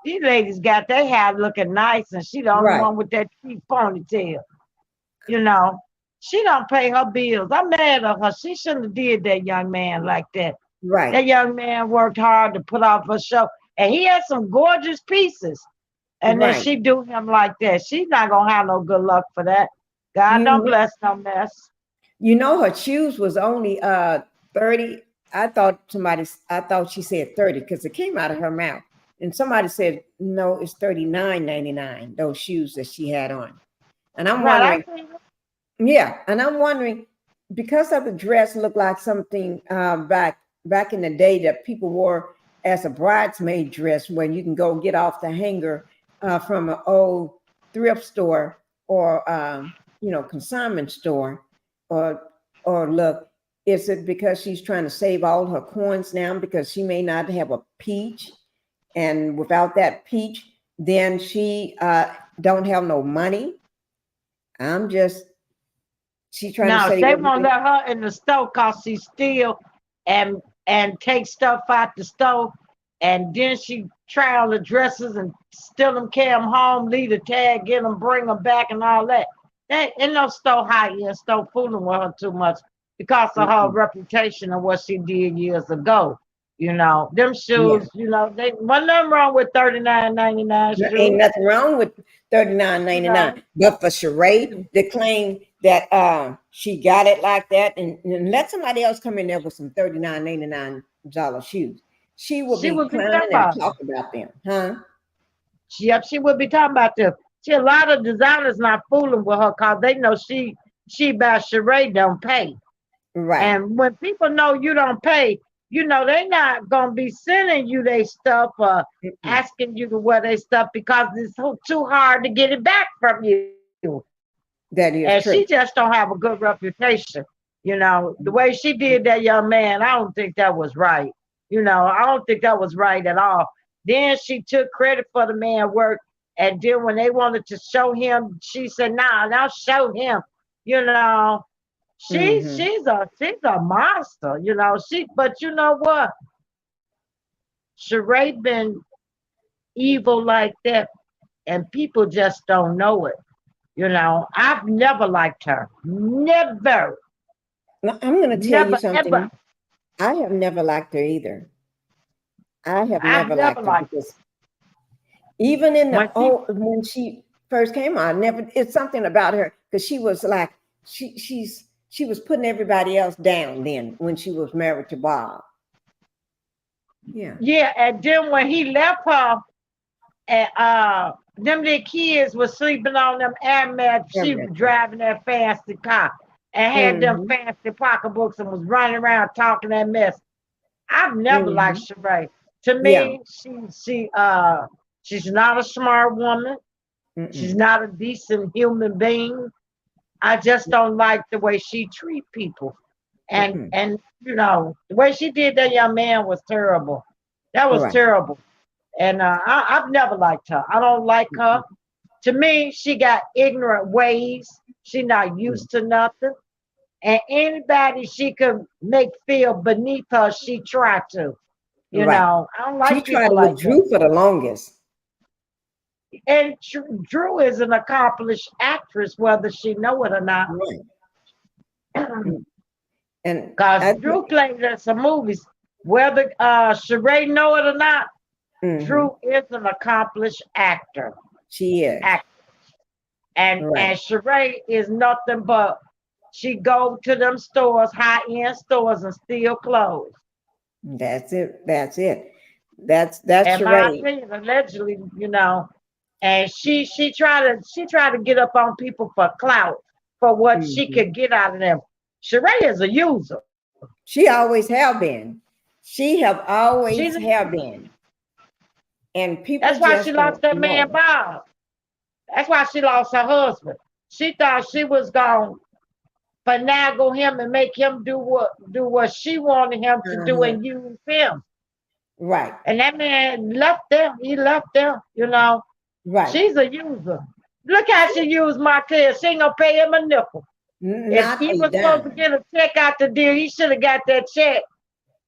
These ladies got their hair looking nice, and she the only Right. one with that cheap ponytail. She don't pay her bills. I'm mad at her. She shouldn't have did that young man like that. Right. That young man worked hard to put off her show, and he had some gorgeous pieces. And then Right. she do him like that. She's not gonna have no good luck for that. God You don't know, bless no mess. her shoes was only 30. I thought she said 30 because it came out of her mouth. And somebody said, no, it's $39.99, those shoes that she had on. And I'm Right, wondering, and I'm wondering, because of the dress looked like something back in the day that people wore as a bridesmaid dress, when you can go get off the hanger from an old thrift store or consignment store, or look, is it because she's trying to save all her coins now because she may not have a peach, and without that peach, then she don't have no money? She's trying to now save they won't everything. let her in the store cause she steal and take stuff out the store, and then she try on the dresses and steal them, carry them home, leave the tag, get them, bring them back, and all that. That ain't no store hiding, store fooling with her too much because of her reputation and what she did years ago. Them shoes, they wasn't nothing wrong with $39.99 There shoes. ain't nothing wrong with $39.99, but for Sheree to claim that she got it like that, and let somebody else come in there with some $39.99 shoes. she will She be would be clowning talking and about it. talk about them, huh? Yep, she would be talking about this. See, a lot of designers not fooling with her because they know she by Sheree don't pay. Right. And when people know you don't pay, they not gonna be sending you their stuff or Mm-mm. asking you to wear their stuff because it's too hard to get it back from you. And That she is just true. don't have a good reputation. The way she did that young man, I don't think that was right. I don't think that was right at all. Then she took credit for the man work, and then when they wanted to show him, she said, "Nah, now show him." You know, Mm-hmm. she's a monster. But you know what? Sheree been evil like that, and people just don't know it. I've never liked her. Never, Now, I'm going to tell you never, ever. something. I have never liked her either. I have I've never never liked her liked because even in when the she. old when she first came out, I never it's something about her because she was like she was putting everybody else down then when she was married to Bob. Yeah. Yeah, and then when he left her, and them little kids was sleeping on them air mats. She was driving that fancy car and had them Mm-hmm. fancy pocketbooks and was running around talking that mess. I've never liked Mm-hmm. Sheree. To Yeah. me, she's not a smart woman. She's Mm-mm. not a decent human being. I just don't like the way she treat people. And Mm-mm. and the way she did that young man was terrible. That All was right. terrible. And I've never liked her. I don't like her. Mm-mm. To me, she got ignorant ways. She not Mm. used to nothing. And anybody she could make feel beneath her, she tried to. Right. I don't like She tried people it with like that. Drew for the longest. And Drew is an accomplished actress, whether she know it or not. Right. Mm. And Because I Drew played in some movies. Whether Sheree know it or not, mm-hmm. Drew is an accomplished actor. She is. Act, and Right. and Sheree is nothing but she go to them stores, high end stores, and steal clothes. That's it. That's it. That's In my Sheree. opinion, allegedly, and she tried to get up on people for clout for what she Mm-hmm. could get out of them. Sheree is a user. She always have been. She have She's always a have user. been. And That's people why she just lost don't that man know. Bob. That's why she lost her husband. She thought she was gonna finagle him and make him do what she wanted him to do Uh-huh. and use him. Right. And that man left them. He left them. Right. She's a user. Look how she used Martez. She ain't gonna pay him a nickel. If Not he a was supposed to dime. get a check out the deal, he should have got that check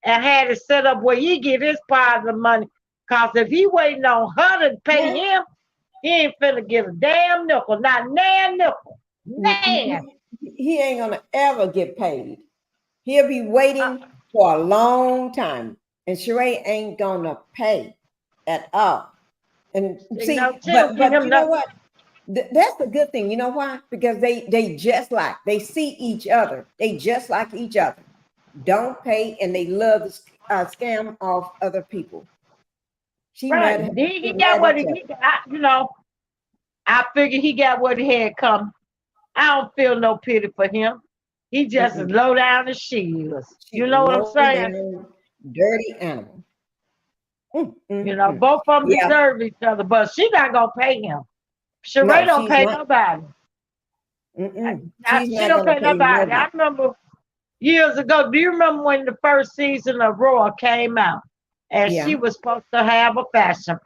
and had it set up where he get his part of the money. Cause if he waiting on her to pay Yeah. him, he ain't finna get a damn nickel, not nan nickel. He, Man. he ain't gonna ever get paid. He'll be Uh, waiting for a long time. And Sheree ain't gonna pay at all. And see, she don't give but him you know nothing. what? That's the good thing. You know why? Because they just like they see each other. They just like each other. Don't pay, and they love to scam off other people. She Right. mad at her. He She got mad what at each he other. I figured he got what he had coming. I don't feel no pity for him. He just as Mm-mm. low down as she is. She You know what I'm low saying? down, dirty animal. Mm. Both of them Yeah. deserve each other, but she not gonna pay him. Sheree No, don't she's pay not. nobody. She's She not don't gonna pay pay nobody. nobody. I remember years ago. Do you remember when the first season of Raw came out, and she Yeah. was supposed to have a fashion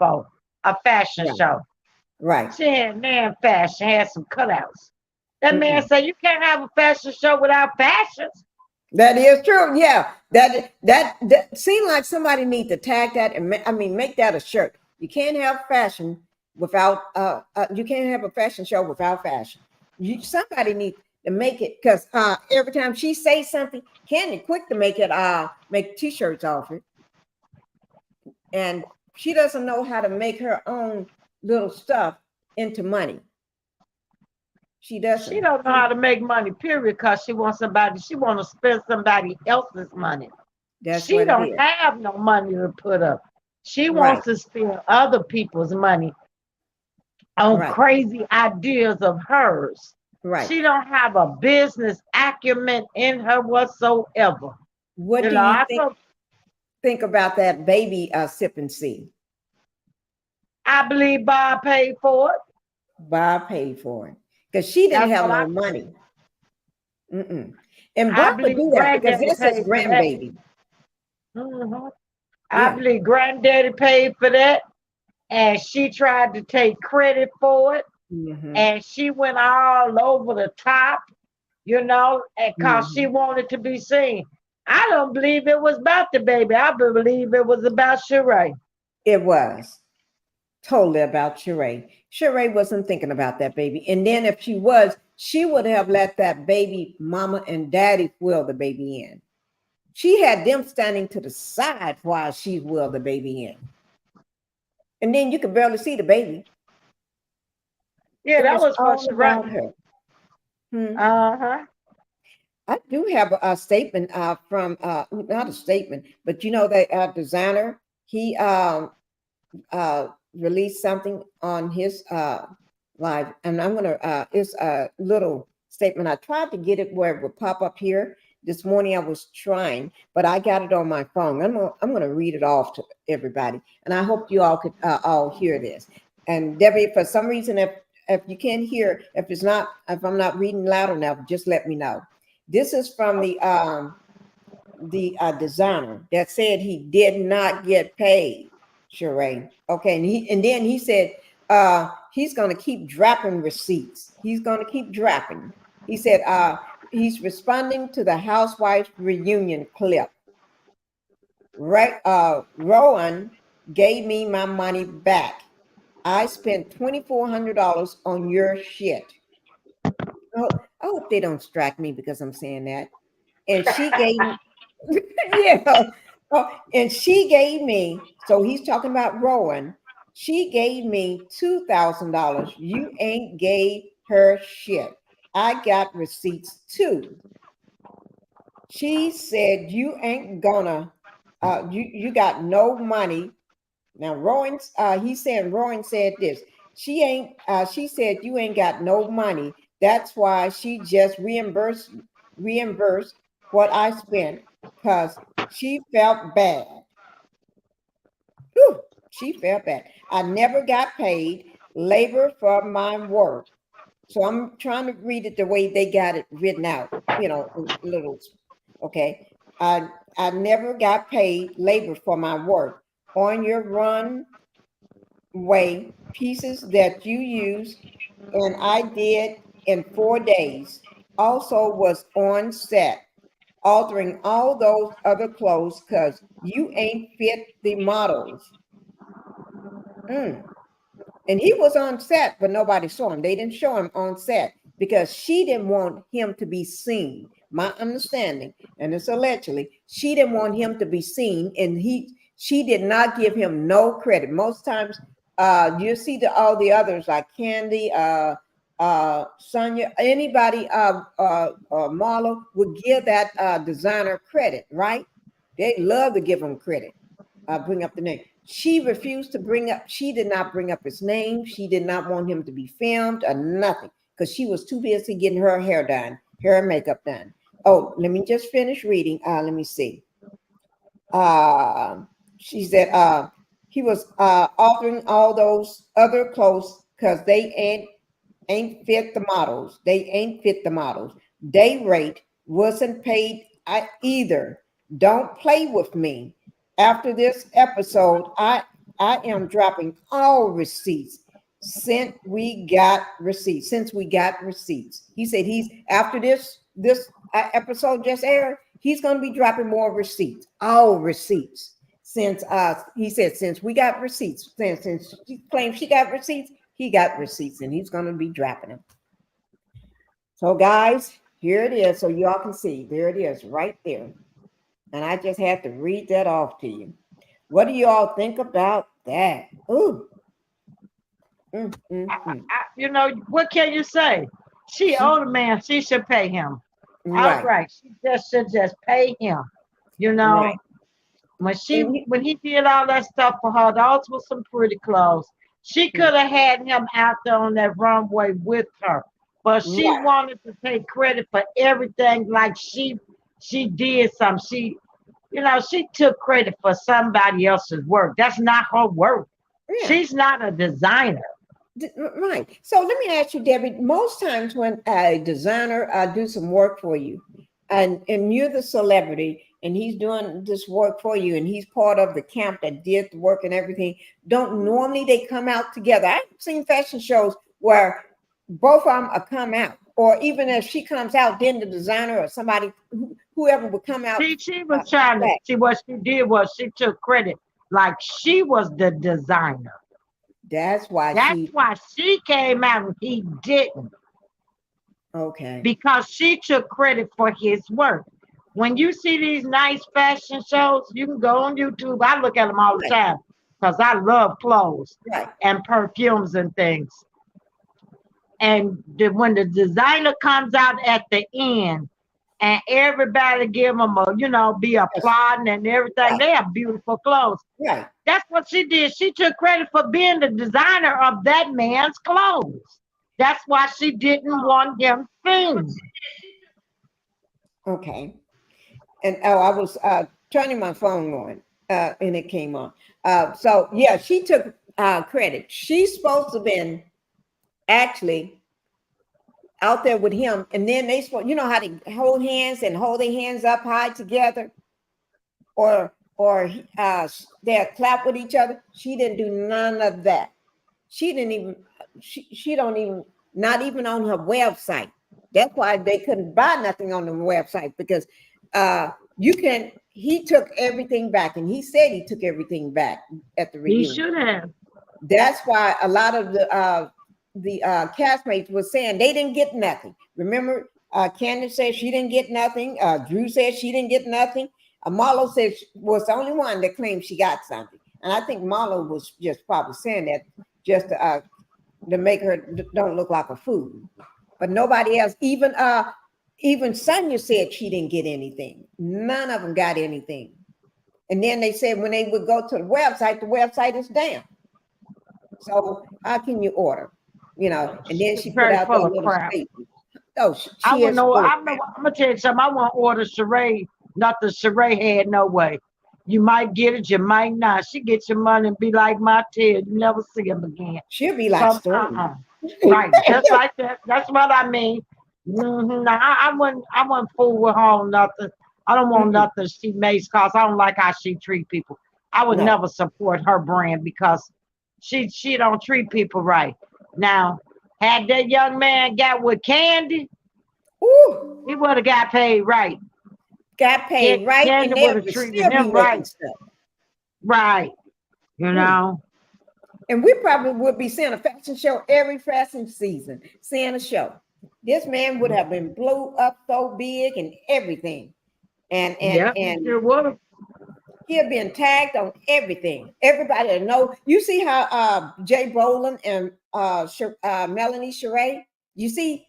Right. show? Right. She had man fashion, had some cutouts. That man Mm-mm. said you can't have a fashion show without fashions. That is true. Yeah. That seemed like somebody need to tag that and make that a shirt. You can't have fashion without you can't have a fashion show without fashion. Somebody needs to make it because every time she says something, Candy quick to make t-shirts off it. And she doesn't know how to make her own little stuff into money. She She doesn't. don't know how to make money, period, because she wants to spend somebody else's money. That's She what it don't is. have no money to put up. She Right, wants to spend other people's money on right, crazy ideas of hers. right. She don't have a business acumen in her whatsoever. What You do know, you I think about that baby sip and see? I believe Bob paid for it. Bob paid for it because she didn't That's have what no I money. Mm-mm. And I Bob would believe do that because Granddaddy that's his paid for that. grandbaby. Mhm. I Yeah. believe Granddaddy paid for that, and she tried to take credit for it, Mm-hmm. and she went all over the top, and cause she Mm-hmm. wanted to be seen. I don't believe it was about the baby. I believe it was about Sheree. It was totally about Sheree. Sheree wasn't thinking about that baby. And then if she was, she would have let that baby mama and daddy wheel the baby in. She had them standing to the side while she wheeled the baby in. And then you could barely see the baby. Yeah, It that was was for all Sheree. about her. Hmm. Uh-huh. I do have a statement from not a statement, but the designer, he released something on his live, and I'm gonna it's a little statement. I tried to get it where it would pop up here this morning. I was trying, but I got it on my phone. I'm gonna read it off to everybody, and I hope you all could all hear this. And Debbie, for some reason, if you can't hear, if I'm not reading loud enough, just let me know. This is from the designer that said he did not get paid, Sheree. Okay, and then he said he's going to keep dropping receipts. He's going to keep dropping. He said he's responding to the housewives reunion clip. Right, Rowan gave me my money back. I spent $2,400 on your shit. Oh, I hope they don't strike me because I'm saying that. And she gave yeah. Oh, and she gave me, so he's talking about Rowan. She gave me $2,000. You ain't gave her shit. I got receipts too. She said you ain't gonna you got no money. Now Rowan's he's saying Rowan said this. She said you ain't got no money. That's why she just reimbursed what I spent because she felt bad. Whew, she felt bad. I never got paid labor for my work. So I'm trying to read it the way they got it written out, little okay. I never got paid labor for my work. On your runway pieces that you use, and I did in 4 days. Also was on set, altering all those other clothes because you ain't fit the models. Mm. And he was on set, but nobody saw him. They didn't show him on set because she didn't want him to be seen. My understanding, and it's allegedly, she didn't want him to be seen, and she did not give him no credit. Most times, you see all the others like Candy, Sonia, anybody, Marlo would give that designer credit, right? They love to give him credit. Bring up the name. She refused to bring up, she did not bring up his name. She did not want him to be filmed or nothing because she was too busy getting her hair done, hair and makeup done. Oh, let me just finish reading. Let me see. Uh, she said he was offering all those other clothes because they ain't fit the models. They ain't fit the models. Day rate wasn't paid either. Don't play with me. After this episode, I am dropping all receipts. Since we got receipts. He said he's after this episode just aired, he's going to be dropping more receipts. All receipts. Since he said since we got receipts, since she claims she got receipts, he got receipts and he's going to be dropping them. So, guys, here it is. So, y'all can see. There it is right there. And I just had to read that off to you. What do you all think about that? Ooh. Mm. What can you say? She She, owed a man. She should pay him right, outright. She just should just pay him. You know, right. When he did all that stuff for her, those were some pretty clothes. She could have had him out there on that runway with her, but she Right. wanted to take credit for everything. Like she did some. She took credit for somebody else's work. That's not her work. Yeah. She's not a designer. Right. So let me ask you, Debbie. Most times when a designer do some work for you, and you're the celebrity, and he's doing this work for you, and he's part of the camp that did the work and everything, don't normally they come out together? I've seen fashion shows where both of them come out, or even if she comes out, then the designer or somebody, whoever would come out. She was trying to see what she did was she took credit like she was the designer. That's why she came out and he didn't. Okay. Because she took credit for his work. When you see these nice fashion shows, you can go on YouTube. I look at them all the time because I love clothes and perfumes and things. And when the designer comes out at the end and everybody give them be applauding and everything, they have beautiful clothes. Right. That's what she did. She took credit for being the designer of that man's clothes. That's why she didn't want him seen. Okay. And I was turning my phone on, and it came on. So yeah, she took credit. She's supposed to have been actually out there with him, and then they supposed, how they hold hands and hold their hands up high together, or they'll clap with each other. She didn't do none of that. She didn't even. She don't even. Not even on her website. That's why they couldn't buy nothing on the website, because he took everything back, and he said he took everything back at the reunion. He should have. That's why a lot of the castmates was saying they didn't get nothing. Remember, Candace said she didn't get nothing. Drew said she didn't get nothing. Marlo said was the only one that claimed she got something. And I think Marlo was just probably saying that just to make her don't look like a fool. But nobody else, even Sonia said she didn't get anything. None of them got anything. And then they said when they would go to the website is down. So how can you order? And then she put out that little statement. Oh, I wouldn't know. I'm gonna tell you something. I want to order Sheree. Nothing Sheree had, no way. You might get it, you might not. She gets your money and be like my Ted. You never see him again. She'll be like Stormy. Right, just like that. That's what I mean. Mm-hmm. Now, I wouldn't fool with her on nothing. I don't want nothing she makes, cause I don't like how she treat people. I would never support her brand because she don't treat people right. Now, had that young man got with Candy, he would have got paid right. Got paid right, Candy and would have treated him right. Right, And we probably would be seeing a fashion show every fashion season, seeing a show. This man would have been blew up so big and everything. And sure would have. He'd been tagged on everything. Everybody know. You see how Jay Boland and Melanie Sheree, you see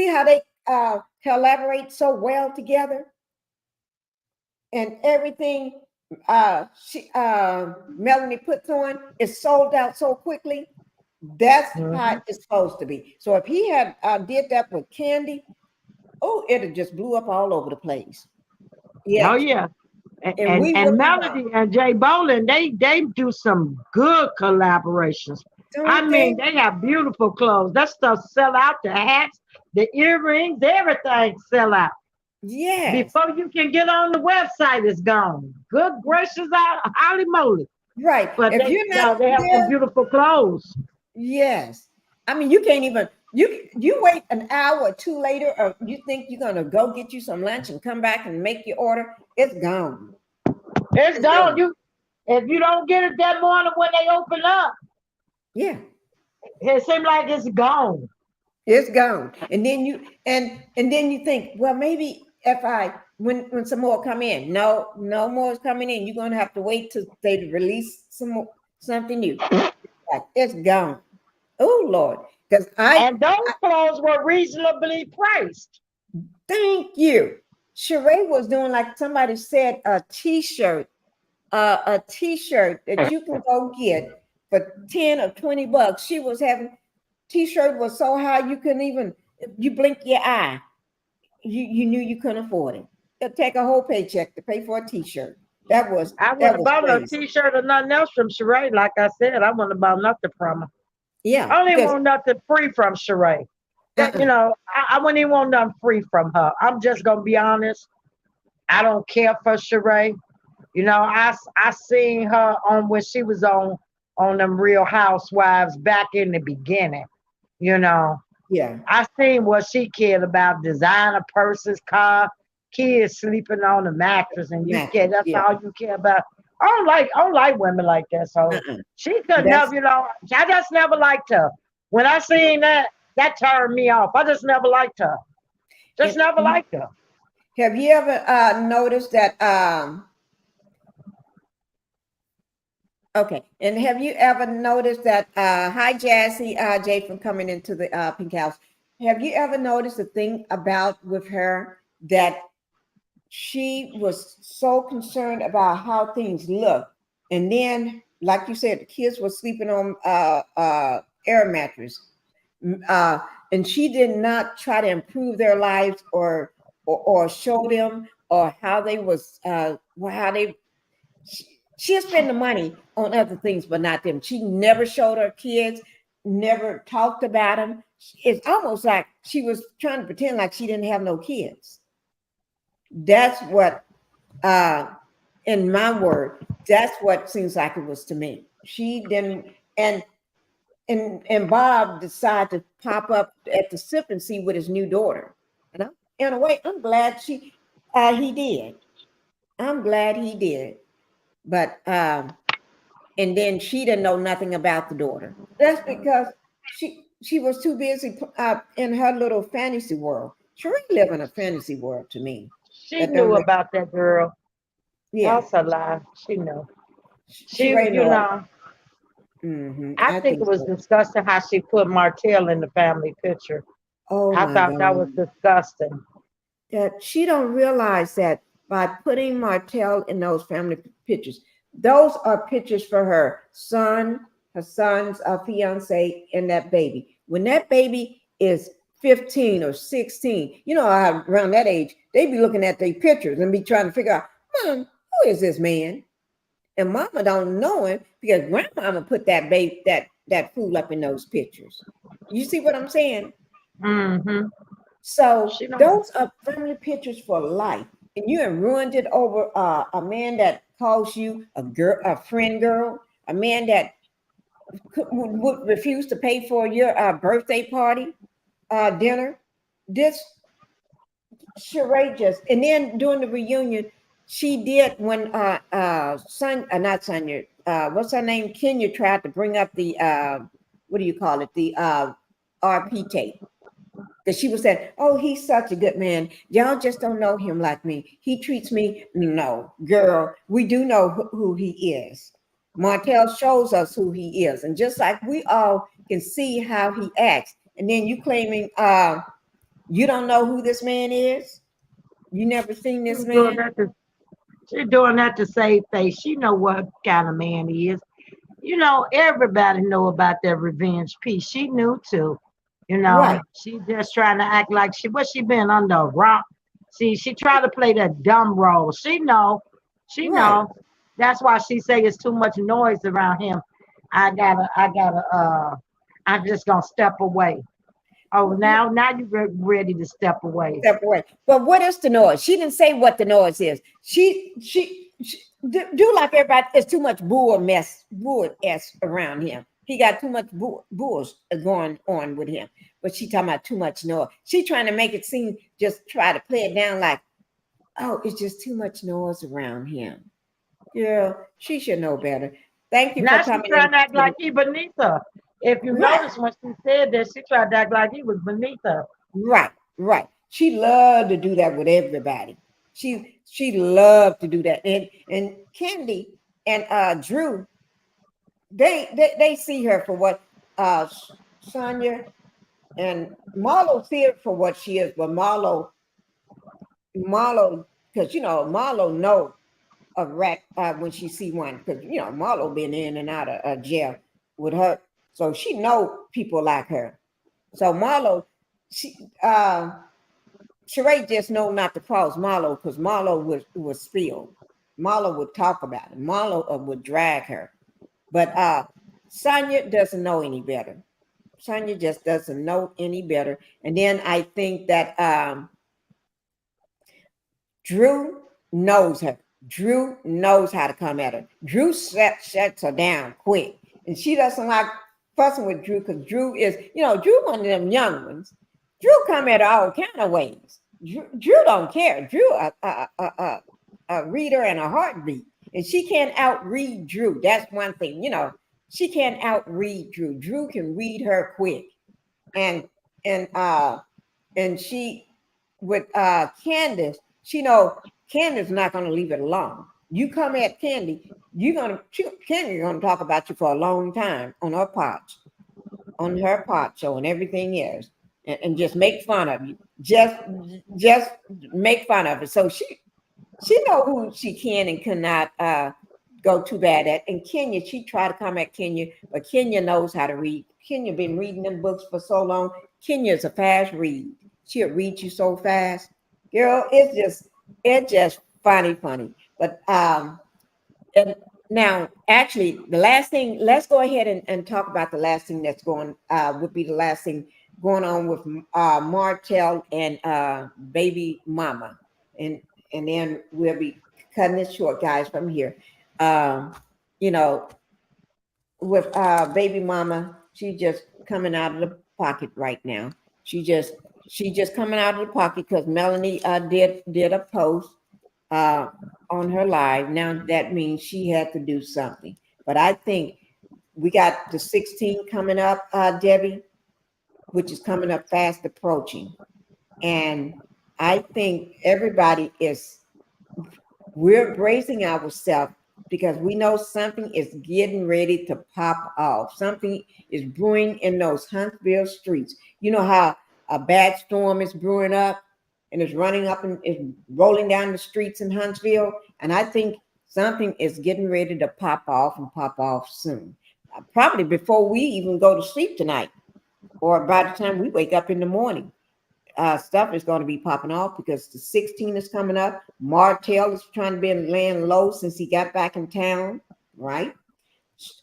how they collaborate so well together, and everything Melanie puts on is sold out so quickly. That's how it's supposed to be. So if he had did that with Candy, it'd just blew up all over the place. Yeah. Oh yeah. And Melody and Jay Boland, they do some good collaborations. Mean, they have beautiful clothes. That stuff sell out. The hats, the earrings, everything sell out. Yeah. Before you can get on the website, it's gone. Good gracious, holy moly. Right. But they have some beautiful clothes. Yes. I mean, you can't even you wait an hour or two later, or you think you're gonna go get you some lunch and come back and make your order. It's gone. It's gone. If you don't get it that morning when they open up, it seems like it's gone. It's gone. And then you think, well, maybe if when some more come in, no more is coming in. You're gonna have to wait till they release something new. It's gone. Oh Lord. And those clothes were reasonably priced. Thank you. Sheree was doing like somebody said a t-shirt that you can go get for 10 or 20 bucks. She was having t-shirt was so high you couldn't even if you blink your eye. You knew you couldn't afford it. It'd take a whole paycheck to pay for a t-shirt. I That wouldn't was have bought no crazy. t-shirt or nothing else from Sheree. Like I said, I wouldn't have bought nothing from her. Yeah, I don't even because want nothing free from Sheree. That uh-uh. I wouldn't even want nothing free from her. I'm just gonna be honest. I don't care for Sheree. I seen her on when she was on them Real Housewives back in the beginning. You know, Yeah, I seen what she cared about: designer purses, car, kids sleeping on the mattress, and you care. mattress. That's Yeah. all you care about. I don't like women like that. So Uh-uh. she could That's never, I just never liked her. When I seen that, that turned me off. I just never liked her. Just and never liked her. have you ever noticed that okay, and have you ever noticed that hi Jassy, Jay from coming into the pink house. Have you ever noticed the thing about with her that she was so concerned about how things look, and then like you said, the kids were sleeping on air mattress, mm, uh, and she did not try to improve their lives or show them or how they was how they she'll spend the money on other things, but not them. She never showed her kids, never talked about them. It's almost like she was trying to pretend like she didn't have no kids. That's what, uh, in my word, that's what seems like it was to me. She didn't, and Bob decided to pop up at the sip and see with his new daughter. And in a way, I'm glad he did. I'm glad he did. But and then she didn't know nothing about the daughter. That's because she was too busy in her little fantasy world. Sheree live in a fantasy world to me. She That don't knew make about that girl. yeah. That's a lie. She knew. She, Sheree know. I I think think it was so. disgusting how she put Martell in the family picture. Oh I my thought that was God. disgusting. That she don't realize that by putting Martell in those family pictures, those are pictures for her son's fiance, and that baby. When that baby is 15 or 16, you know how around that age, they be looking at their pictures and be trying to figure out, who is this man? And mama don't know him because grandmama put that baby, that fool up in those pictures. You see what I'm saying? Mm-hmm. So She don't. those are family pictures for life, and you have ruined it over a man that calls you a friend girl, a man that would refuse to pay for your birthday party dinner. This Sheree just, and then during the reunion, she did when not Sonya, what's her name? Kenya tried to bring up the what do you call it? The RP tape. Because she was saying, oh, he's such a good man. Y'all just don't know him like me. He treats me, no, girl, we do know who he is. Martell shows us who he is. And just like we all can see how he acts, and then you claiming you don't know who this man is, you never seen She this was doing man. that to. She doing that to save face. She know what kind of man he is. Everybody know about that revenge piece. She knew too. Right, She just trying to act like she been under a rock. See, she tried to play that dumb role. She know. She right. know. That's why she say it's too much noise around him. I'm just gonna step away. Oh, now you ready to step away. Step away. But what is the noise? She didn't say what the noise is. She do like everybody. There's too much bull s around him. He got too much bulls going on with him. But she talking about too much noise. She trying to make it seem, just try to play it down like, oh, it's just too much noise around him. Girl, she should know better. Thank you for Now she coming trying to act in. like he beneath her. If you Right. notice when she said that, she tried to act like he was beneath her. Right, right. She loved to do that with everybody. She loved to do that. And Candy and Drew, they see her for what Sonya and Marlo see her for what she is, but Marlo Marlo, because Marlo know a rat when she see one, because Marlo been in and out of jail with her, so she know people like her. So Marlo, she Sheree just know not to cross Marlo because Marlo was spill. Marlo would talk about it. Marlo would drag her, but Sonya doesn't know any better. Sonya just doesn't know any better. And then I think that Drew knows her. Drew knows how to come at her. Drew shuts her down quick. And she doesn't like fussing with Drew because Drew is, Drew one of them young ones. Drew come at her all kind of ways. Drew don't care. Drew a reader and a heartbeat. And she can't outread Drew. That's one thing. She can't outread Drew. Drew can read her quick. And and uh and she with Candace, Candace not gonna leave it alone. You come at Candy, Candy gonna talk about you for a long time on her pot show and everything else, and just make fun of you. Just make fun of it. So she know who she can and cannot go too bad at. And Kenya, she tried to come at Kenya, but Kenya knows how to read. Kenya been reading them books for so long. Kenya is a fast read. She'll read you so fast. Girl, it's just funny. But and now actually the last thing, let's go ahead and talk about the last thing that's going would be the last thing going on with Martell and baby mama. And then we'll be cutting it short, guys, from here. Um, you know, with baby mama, she just coming out of the pocket right now. She just coming out of the pocket because Melanie did a post uh on her live. Now that means she had to do something. But I think we got the 16 coming up, Debbie, which is coming up fast approaching. And I think we're bracing ourselves because we know something is getting ready to pop off. Something is brewing in those Huntsville streets. You know how a bad storm is brewing up and it's running up and is rolling down the streets in Huntsville. And I think something is getting ready to pop off and pop off soon. Probably before we even go to sleep tonight or by the time we wake up in the morning. Stuff is going to be popping off because the 16 is coming up. Martell is trying to be laying low since he got back in town, right?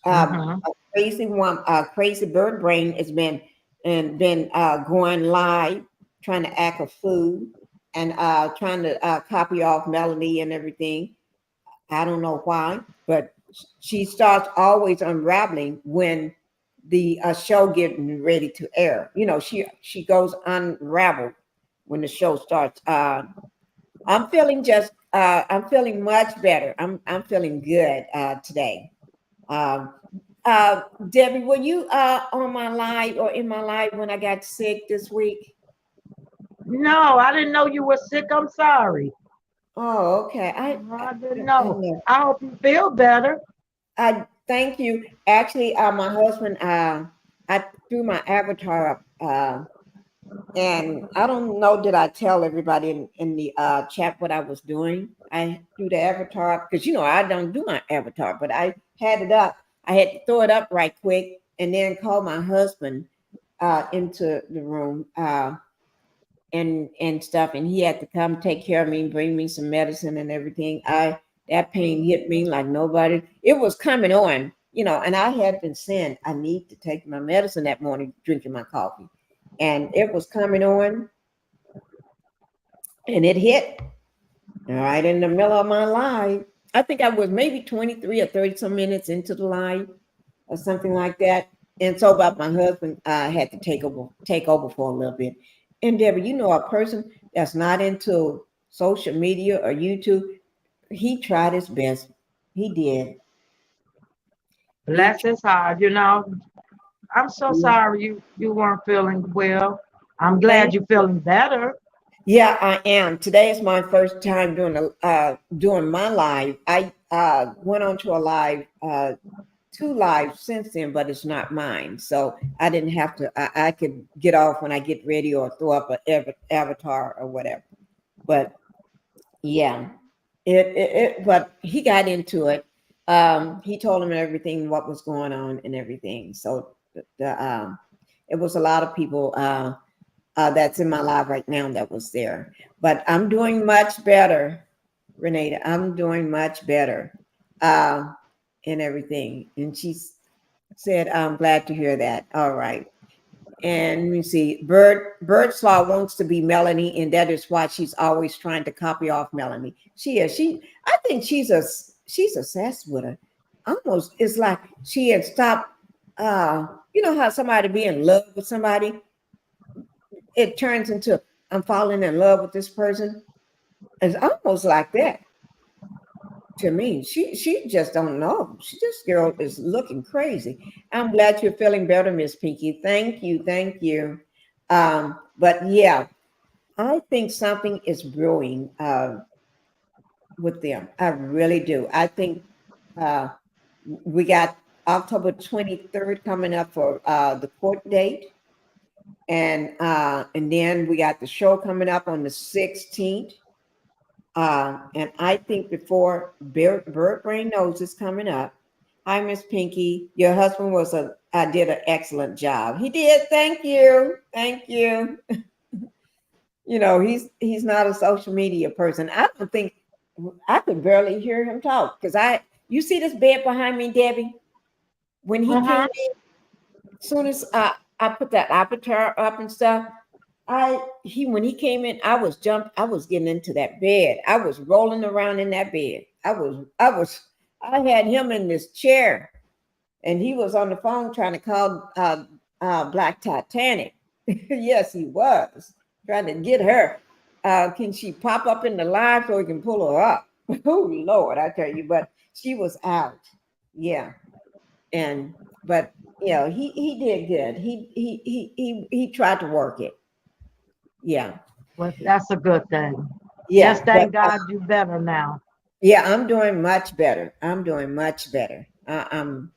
Mm-hmm. A crazy one, crazy bird brain has been going live, trying to act a fool and trying to copy off Melanie and everything. I don't know why, but she starts always unraveling when the show getting ready to air. She goes unraveled when the show starts. I'm feeling much better. I'm feeling good today. Um, Debbie, were you on my live or in my live when I got sick this week? No, I didn't know you were sick. I'm sorry. Oh, okay. I didn't I know. know. I hope you feel better. I thank you. Actually, my husband, I threw my avatar up, and I don't know, did I tell everybody in the chat what I was doing? I threw the avatar up because I don't do my avatar, but I had it up. I had to throw it up right quick and then call my husband into the room and stuff, and he had to come take care of me, bring me some medicine and everything. That pain hit me like nobody. It was coming on, and I had been saying I need to take my medicine that morning, drinking my coffee, and it was coming on, and it hit right in the middle of my live. I think I was maybe 23 or 30 some minutes into the live or something like that. And so about my husband had to take over for a little bit. And Debbie, a person that's not into social media or YouTube, he tried his best. He did. He Bless his heart. I'm so tried. sorry you weren't feeling well. I'm glad Thank you're feeling better. Yeah, I am. Today is my first time doing my live. I went on to a live, two lives since then, but it's not mine. So I didn't have to. I could get off when I get ready or throw up an avatar or whatever. But Yeah, but he got into it. He told him everything, what was going on and everything. So it was a lot of people that's in my life right now that was there. But I'm doing much better, Renata. I'm doing much better uh, and everything. And she said, I'm glad to hear that. All right. And let me see. Birdslaw wants to be Melanie, and that is why she's always trying to copy off Melanie. She is. I think she's obsessed with her. Almost it's like she had stopped you know how somebody be in love with somebody, it turns into I'm falling in love with this person. It's almost like that to me. She just don't know. This girl is looking crazy. I'm glad you're feeling better, Miss Pinkie. Thank you, thank you. But yeah, I think something is brewing with them. I really do. I think uh, we got October 23rd coming up for the court date. And then we got the show coming up on the 16th. And I think before Bird Brain knows it's coming up. Hi, Miss Pinkie. Your husband did an excellent job. He did. Thank you. Thank you. You know, he's not a social media person. I don't think I could barely hear him talk because you see this bed behind me, Debbie? When he came Uh-huh. in, as soon as I put that avatar up and stuff, when he came in, I was getting into that bed. I was rolling around in that bed. I had him in this chair and he was on the phone trying to call Black Titanic. Yes, he was trying to get her. Can she pop up in the live so we can pull her up? Oh Lord, I tell you, but she was out. Yeah. But he did good. He tried to work it. Yeah. Well, that's a good thing. Just Yeah, but thank God you better now. yeah, I'm doing much better. I'm doing much better. I'm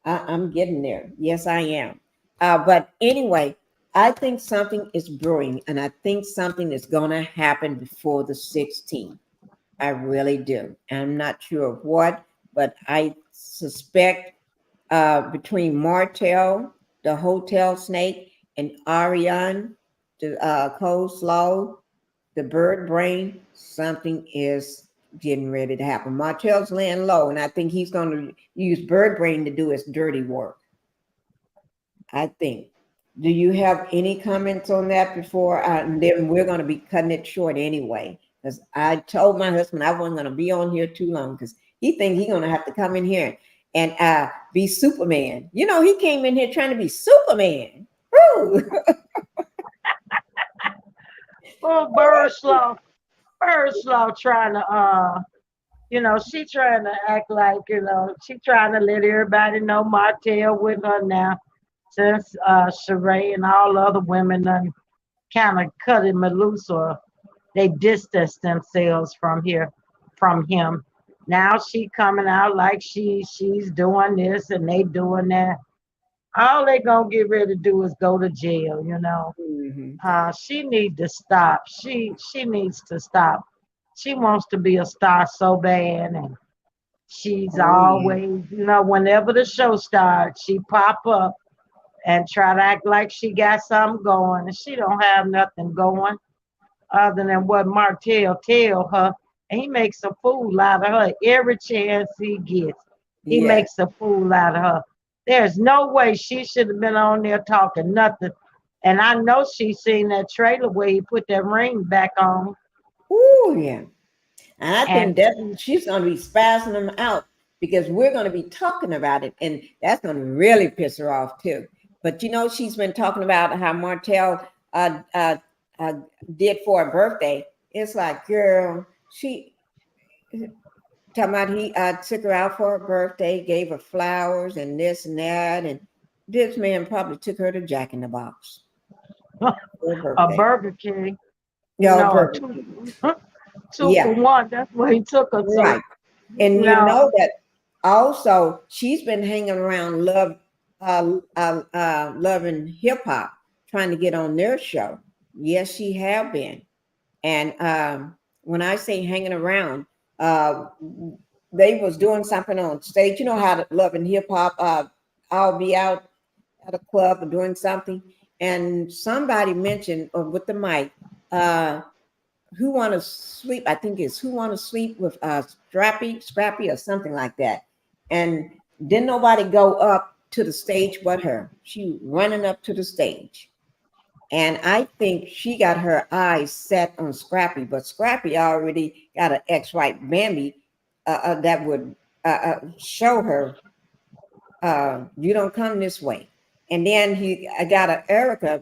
getting there. Yes, I am. But anyway, I think something is brewing, and I think something is going to happen before the 16th. I really do. I'm not sure of what, but I suspect between Martell, the hotel snake, and Ariane, the coleslaw, the bird brain, something is getting ready to happen. Martell's laying low, and I think he's going to use bird brain to do his dirty work. I think. Do you have any comments on that before? And then we're going to be cutting it short anyway, because I told my husband I wasn't going to be on here too long because he thinks he's going to have to come in here and be Superman. You know, he came in here trying to be Superman. Woo! Oh, Bird Slow trying to she trying to act like, she trying to let everybody know Martell with her now, since Sheree and all the other women done kind of cut him loose, or they distance themselves from him. Now she coming out like she's doing this and they doing that. All they gonna get ready to do is go to jail. Mhm. She need to stop. She needs to stop. She wants to be a star so bad, and she's Oh yeah. always, whenever the show starts, she pop up and try to act like she got something going, and she don't have nothing going other than what Martell tell her. And he makes a fool out of her every chance he gets. He Yes. makes a fool out of her. There's no way she should have been on there talking nothing. And I know she seen that trailer where he put that ring back on. Oh yeah. And I think And that she's going to be spazzing them out because we're going to be talking about it. And that's going to really piss her off too. But she's been talking about how Martell uh, did for her birthday. It's like, girl, she talking about he took her out for her birthday, gave her flowers and this and that. And this man probably took her to Jack in the Box for her a birthday. Burger King, No, a Burger King. two for Yeah, one. That's what he took her to. right. And you No, know that also she's been hanging around Love and Hip Hop, trying to get on their show. Yes, she have been. And when I say hanging around, uh, they was doing something on stage. You know how to love and hip hop. I'll be out at a club or doing something, and somebody mentioned with the mic, uh, "Who want to sleep?" I think it's "Who want to sleep with Scrappy, or something like that. And didn't nobody go up to the stage but her. She running up to the stage. And I think she got her eyes set on Scrappy, but Scrappy already got an ex-wife Bambi that would show her, you don't come this way. And then I got a Erica,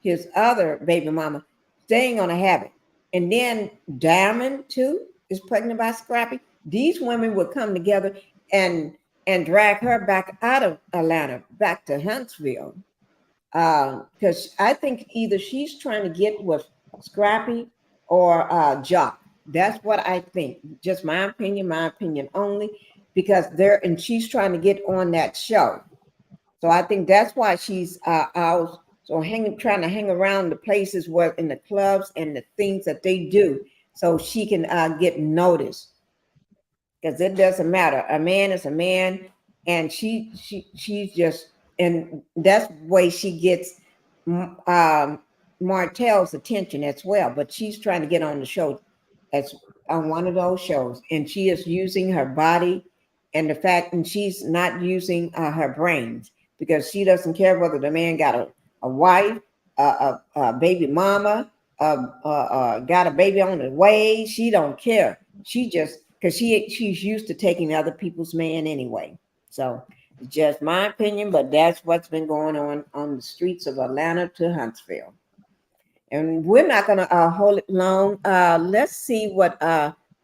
his other baby mama, staying on a habit. And then Diamond too is pregnant by Scrappy. These women would come together and drag her back out of Atlanta, back to Huntsville, because I think either she's trying to get with Scrappy or Jock. That's what I think. Just my opinion only, because she's trying to get on that show. So I think that's why she's out. So trying to hang around the places where in the clubs and the things that they do, so she can get noticed. Because it doesn't matter. A man is a man, and she's just, and that's the way she gets Martell's attention as well. But she's trying to get on the show as on one of those shows, and she is using her body and the fact, and she's not using her brains, because she doesn't care whether the man got a wife, a baby mama, got a baby on the way. She don't care. She just, because she's used to taking other people's man anyway. So just my opinion, but that's what's been going on the streets of Atlanta to Huntsville. And we're not going to hold it long. Let's see what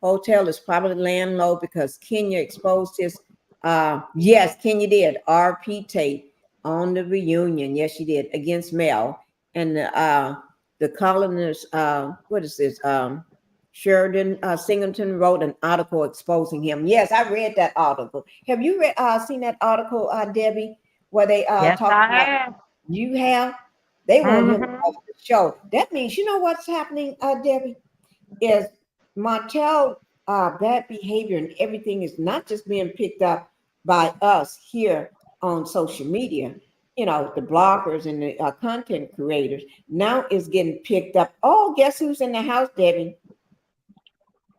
hotel is probably laying low, because Kenya exposed his. Yes, Kenya did RP tape on the reunion. Yes, she did, against Mel. And the columnist, what is this? Sheridan Singleton wrote an article exposing him. Yes, I read that article. Have you seen that article, Debbie, where they Yes, talk I about, have. you have? They want him Mm-hmm. off the show. That means, you know what's happening, Debbie, is Martell bad behavior and everything is not just being picked up by us here on social media. You know, the bloggers and the content creators. Now is getting picked up. Oh, guess who's in the house, Debbie?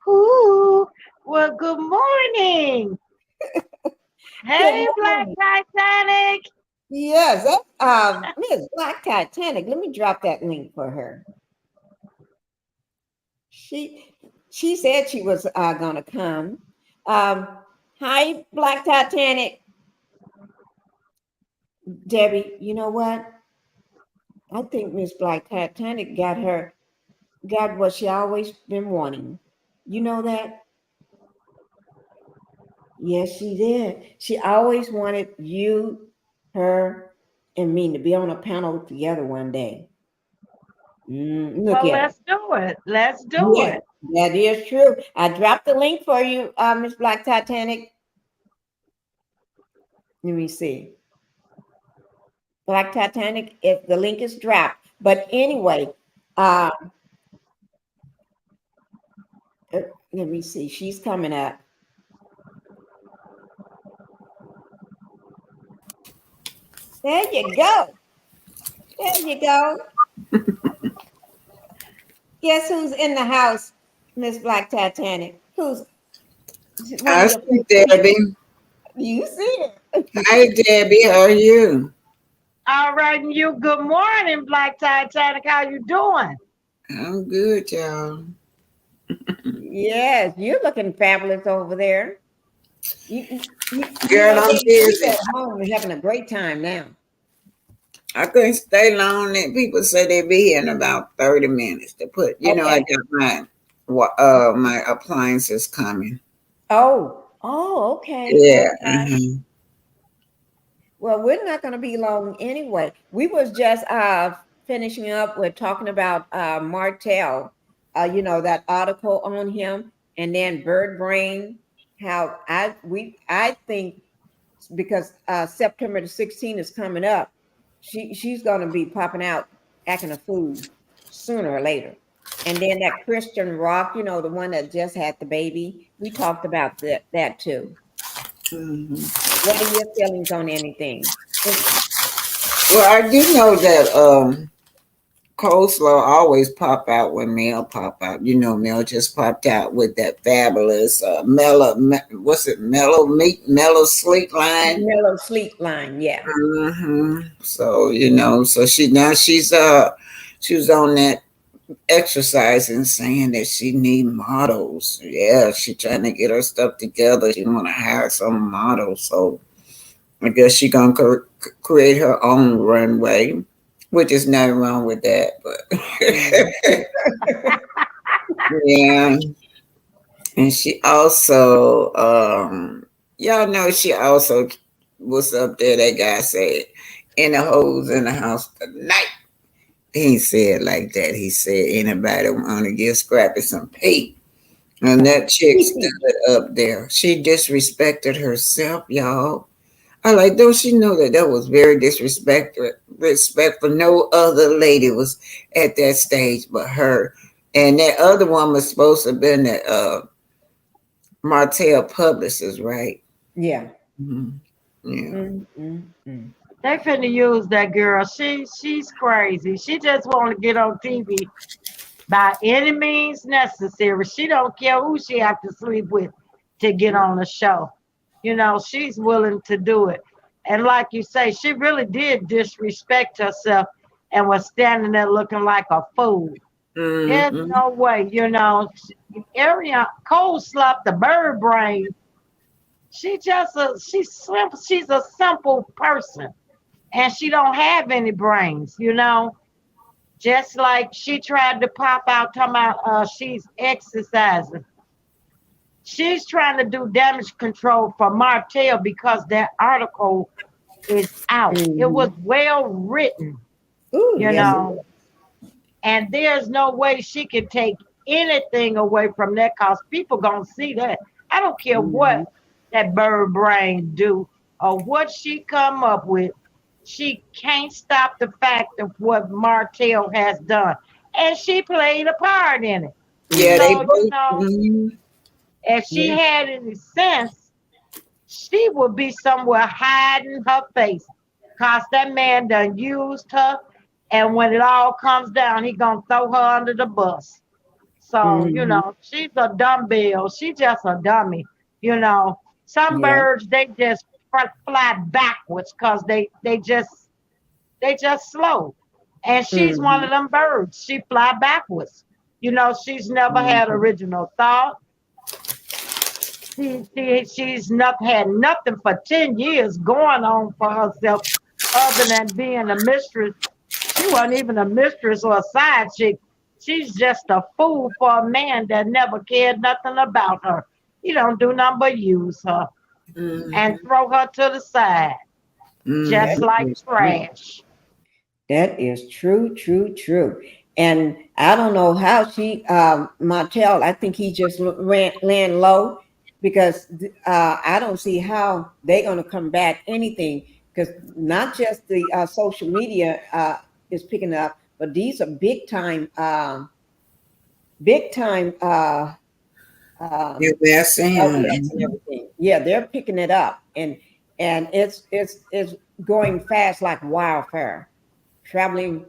Ooh, well, good morning. Good Hey, Black morning. Titanic. Yes, that's Miss Black Titanic. Let me drop that link for her. She said she was gonna come. Um, Hi, Black Titanic. Debbie, you know what? I think Miss Black Titanic got what she always been wanting. You know that? Yes, she did. She always wanted you, her, and me to be on a panel together one day. Look Well, at her. let's do it. Let's do Yes, it. that is true. I dropped the link for you, Miss Black Titanic. Let me see. Black Titanic, if the link is dropped. But anyway, uh, let me see. She's coming up. There you go. There you go. Guess who's in the house, Miss Black Titanic? Who's one of I your see favorite people? Debbie. You see it. Hi, Debbie. How are you? All right, and you. Good morning, Black Titanic. How you doing? I'm good, y'all. Yes, you're looking fabulous over there. You Girl, know, I'm you busy. at home and having a great time now. I couldn't stay long. And people say they be here in about 30 minutes to put, I Okay. got my appliances coming. Oh, okay. Yeah. All right. Well, we're not going to be long anyway. We was just finishing up. We're talking about Martell. That article on him, and then Bird Brain. How I think, because September the 16th is coming up, she's going to be popping out acting a fool sooner or later. And then that Christian Rock, the one that just had the baby. We talked about that too. Mhm. What are your feelings on anything? Well, I do know that coleslaw always pop out when Mel pop out. Mel just popped out with that fabulous what's it, mellow meat, mellow sleek line. Mellow sleep line, yeah. So so she was on that exercise and saying that she need models. Yeah, she trying to get her stuff together. She want to hire some models. So I guess she gonna create her own runway, which is nothing wrong with that. But yeah, and she also, y'all know, she also was up there. That guy said, "In the hoes in the house tonight." He said like that. He said, "Anybody want to give Scrappy some pay?" And that chick stood up there. She disrespected herself, y'all. I like, don't she know that was very disrespectful? Respectful. No other lady was at that stage but her. And that other one was supposed to have been the Martell publicist, right? Yeah. Mm-hmm. Yeah. They finna use that girl. She's crazy. She just want to get on TV by any means necessary. She don't care who she have to sleep with to get on the show. She's willing to do it. And like you say, she really did disrespect herself and was standing there looking like a fool. There's Mm-hmm. no way, Ariana Cole slapped the bird brain. She's simple. She's a simple person, and she don't have any brains. Just like she tried to pop out talking about she's exercising. She's trying to do damage control for Martell because that article is out. It was Mm-hmm. well written, Ooh, you yes. know, and there's no way she can take anything away from that because people gonna see that. I don't care Mm-hmm. what that bird brain do or what she come up with. She can't stop the fact of what Martell has done. And she played a part in it. Yeah, Mm-hmm. they So, both. Mm-hmm. if she Yeah. had any sense, she would be somewhere hiding her face. Cause that man done used her. And when it all comes down, he gonna throw her under the bus. So, Mm-hmm. she's a dumbbell. She just a dummy. You know, some Yeah. birds they just fly backwards because they just slow. And she's one Mm-hmm. of them birds. She fly backwards. She's never had Mm-hmm. original thought. She's not had nothing for 10 years going on for herself other than being a mistress. She wasn't even a mistress or a side chick. She's just a fool for a man that never cared nothing about her. He don't do nothing but use her and Mm-hmm. throw her to the side, That just Mm-hmm. like is true. trash. That is true, true, true. And I don't know how Martell, I think he just ran low because I don't see how they're going to come back anything because not just the social media is picking up, but these are big time Yeah, um, they're saying. outlets and everything. Yeah, they're picking it up, and it's going fast like wildfire, traveling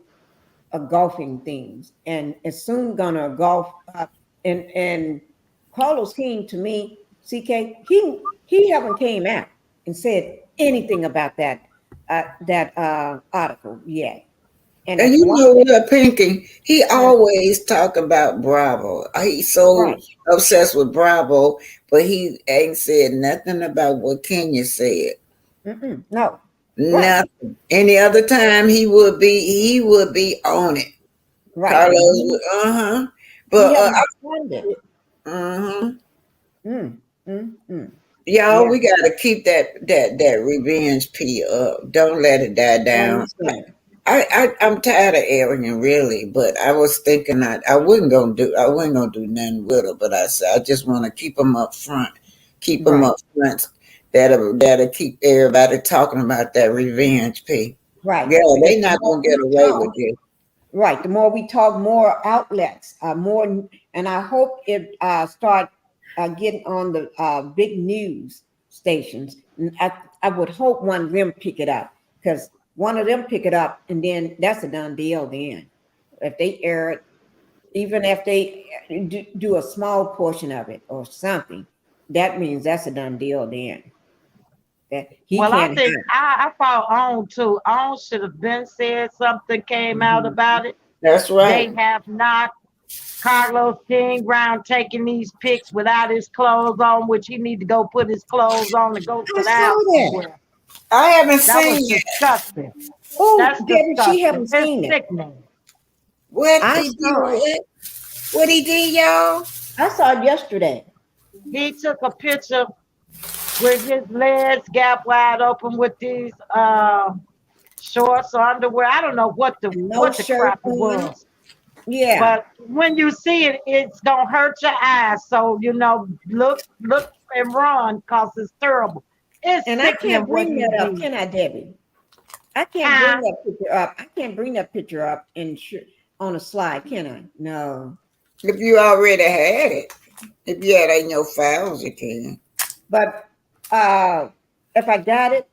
golfing things, and it's soon gonna golf up. And Carlos King to me, CK, he haven't came out and said anything about that article yet, and And that's you one know thing. what, Pinky? He always talk about Bravo. He's so Right? obsessed with Bravo, but he ain't said nothing about what Kenya said. Mm-mm, no, right, Nothing. Any other time he would be on it. right, Carlos but would, uh-huh. he But haven't responded. uh-huh. Mm, mm. Y'all, Yeah, we gotta keep that revenge P up. Don't let it die I down. understand. I'm tired of Arian, really, but I was thinking I wasn't gonna do nothing with her, but I said I just want to keep them up front, keep them Right, up front. That'll keep everybody talking about that revenge P. right, Yeah, because they the not more gonna get we away with talk, this. Right. The more we talk, more outlets, more, and I hope it start getting on the big news stations. And I would hope one of them pick it up because one of them pick it up, and then that's a done deal. Then, if they air it, even if they do a small portion of it or something, that means that's a done deal. Then that he Well, I can't think hide. I fought on too. On should have been said something came out Mhm. about it. That's They right. have not. Carlos King Brown taking these pics without his clothes on, which he need to go put his clothes on and go I to the saw house that. somewhere. I haven't That was seen it. disgusting. Oh, That's Debbie, she disgusting. haven't It's seen it. sickening. What I he did? saw it. What he did, y'all? I saw it yesterday. He took a picture with his legs gap wide open with these shorts or underwear. I don't know No what the shirt crap it on. was. Yeah. But when you see it, it's gonna hurt your eyes. So look and run because it's terrible. It's And I sickening can't what bring he that up, did. can I, Debbie? I can't bring Huh? that picture up. I can't bring that picture up on a slide, can I? No. If you already had it, if you had it in your files, you can. But uh if I got it,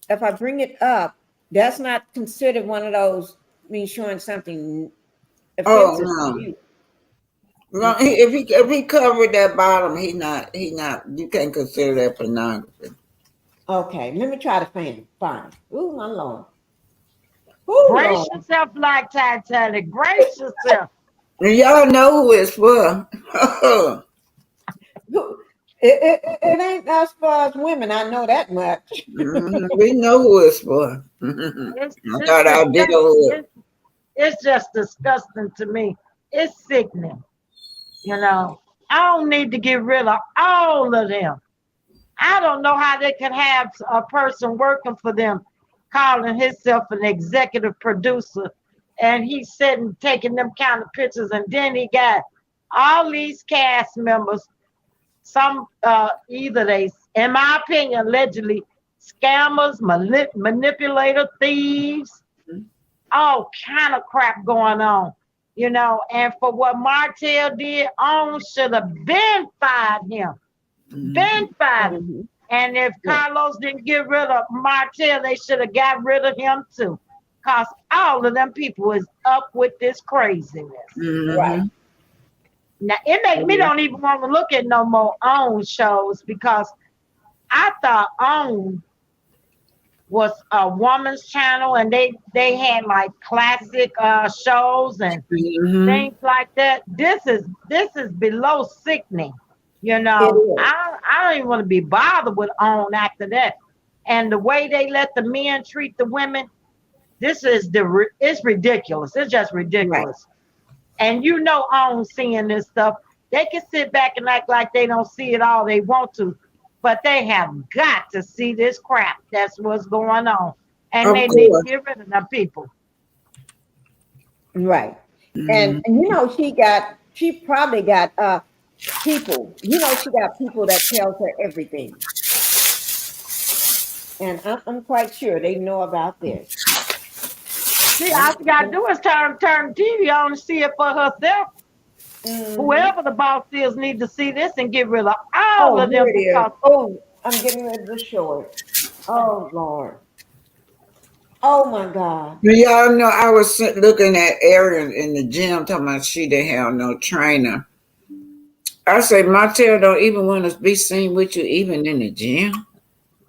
if I bring it up, that's not considered one of those me showing something Oh offensive to no. you. No, Okay. if he covered that bottom, he not. You can't consider that pornography. Okay. Let me try to find. Ooh, my Lord. Ooh, Brace Lord. yourself like Titanic. Brace yourself. And y'all know who it's for. It ain't us for us women. I know that much. Mhm, we know who it's for. It's I it's thought I'll deal disgusting. with it. It's just disgusting to me. It's sickening. You know, I don't need to get rid of all of them. I don't know how they can have a person working for them calling himself an executive producer and he's sitting taking them kind of pictures and then he got all these cast members, some either they, in my opinion, allegedly scammers, manipulator, thieves, all kind of crap going on. And for what Martell did, on should have been fired him. Been Mhm. fired. Mhm. And if Yeah. Carlos didn't get rid of Martell, they should have got rid of him too. Because all of them people is up with this craziness. Right. Mhm. Now, it make me Mhm. don't even want to look at no more OWN shows because I thought OWN was a woman's channel and they had like classic shows and Mhm. things like that. This is below sickening. It is. I don't even want to be bothered with on after that. And the way they let the men treat the women, it's ridiculous. It's just Right. ridiculous. And on seeing this stuff, they can sit back and act like they don't see it all they want to, but they have got to see this crap. That's what's going on, and Of they need to course. get rid of them people. Right. And Mhm. she probably got people. She got people that tells her everything. And I'm quite sure they know about this. See, I'm, all she got to do is turn the TV on and see it for herself. hmm Whoever the boss is need to see this and get rid of all Oh, of here them it is. because Oh, I'm getting ready to show it. Oh Lord. Oh my God. Y'all know I was looking at Erin in the gym talking about she didn't have no trainer. I say Martell don't even want to be seen with you even in the gym.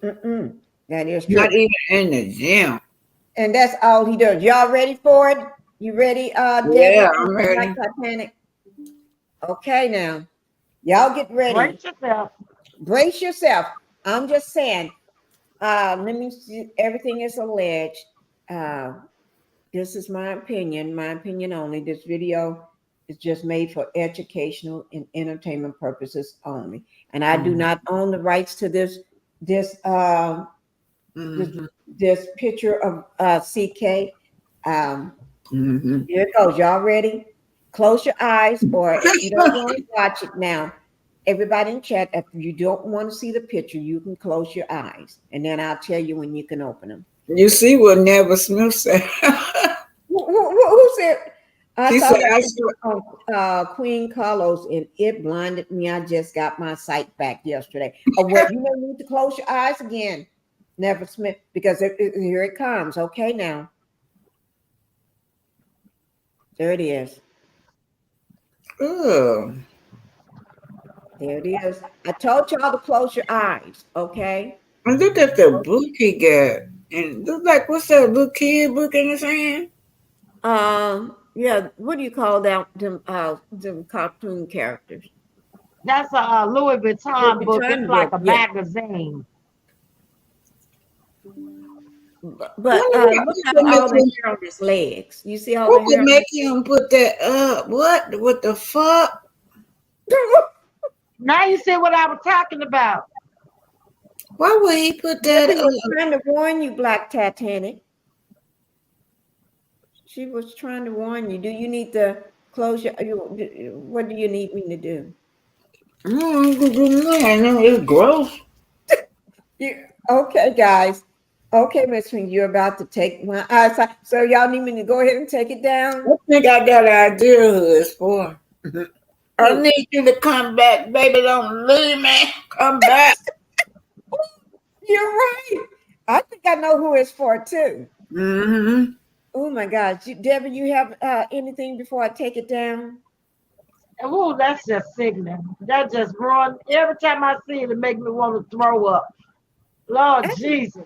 Mm-mm. That is Not true. even in the gym. And that's all he does. Y'all ready for it? You ready, Yeah, Debbie? I'm Like ready. Titanic. Okay, now y'all get ready. brace yourself. Brace yourself. I'm just saying. Let me see. Everything is alleged. Uh, this is my opinion only. This video is just made for educational and entertainment purposes only. And I do Mhm. not own the rights to this this Mhm. this picture of CK. Um, Mhm. here it goes. Y'all ready? Close your eyes, or if you don't want to watch it now, everybody in chat, if you don't want to see the picture, you can close your eyes, and then I'll tell you when you can open them. You see what Never Smith said. Who said? I She saw said, I that swear. on Queen Carlos, and it blinded me. I just got my sight back yesterday. Oh, well, you don't need to close your eyes again, Never Smith, because here it comes. Okay, now there it is. Ugh. There it is. I told y'all to close your eyes. Okay. And look at the book he got. And look like, what's that little kid book in his hand? Yeah. What do you call that? Them cartoon characters. That's a Louis The Vuitton book. It's return like book. a Yeah. magazine. But look Who at make all the him, hair on his legs. You see all who the could hair? make him put that up? What the fuck? Now you see what I was talking about. Why would he put that Debbie up? was trying to warn you, Black Titanic. She was trying to warn you. Do you need to close your? What do you need me to do? I know it's gross. Okay, guys. Okay, Miss Swing, you're about to take my eyesight. So y'all need me to go ahead and take it down. I think I got an idea who it's for. I Who? need you to come back, baby. Don't leave me. Come back. You're right. I think I know who it's for too. Mm-hmm. Oh my gosh, Debbie, you have anything before I take it down? Oh, that's just sickening. That just run. Every time I see it, it makes me want to throw up. Lord I can, Jesus.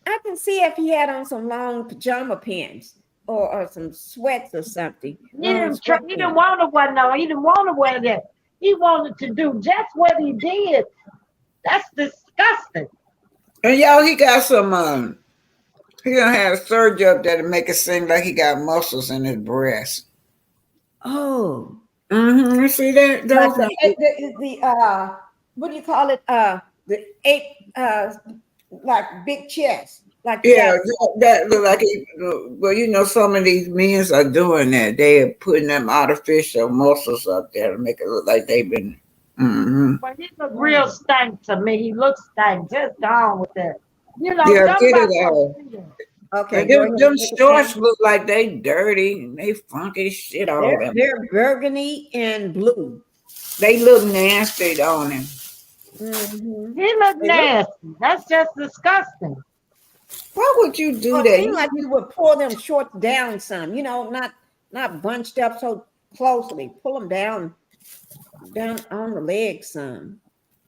I can see if he had on some long pajama pants or some sweats or something. Long He didn't sweatpants. want to wear no. He didn't want to wear that. He wanted to do just what he did. That's disgusting. And y'all, he got some. He gonna have surgery up there to make it seem like he got muscles in his breast. Oh, Mm-hmm. You see that? like Those. the what do you call it? The eight like big chest, like you Yeah, got. that look like it. Well, you know, some of these men are doing that. They are putting them artificial muscles up there to make it look like they've been. Mm-hmm. But he look real stank to me. He looks stank. Just gone with that. Yeah, get Somebody it want out. to see that. Okay, And go ahead and them take it shorts down. look like they dirty and they funky shit. All them. They're burgundy and blue. They look nasty on him. Mm-hmm. He look They look. nasty. That's just disgusting. Why would you do Well, it that? seemed like you would pull them shorts down some. You know, not bunched up so closely. Pull them down on the legs some.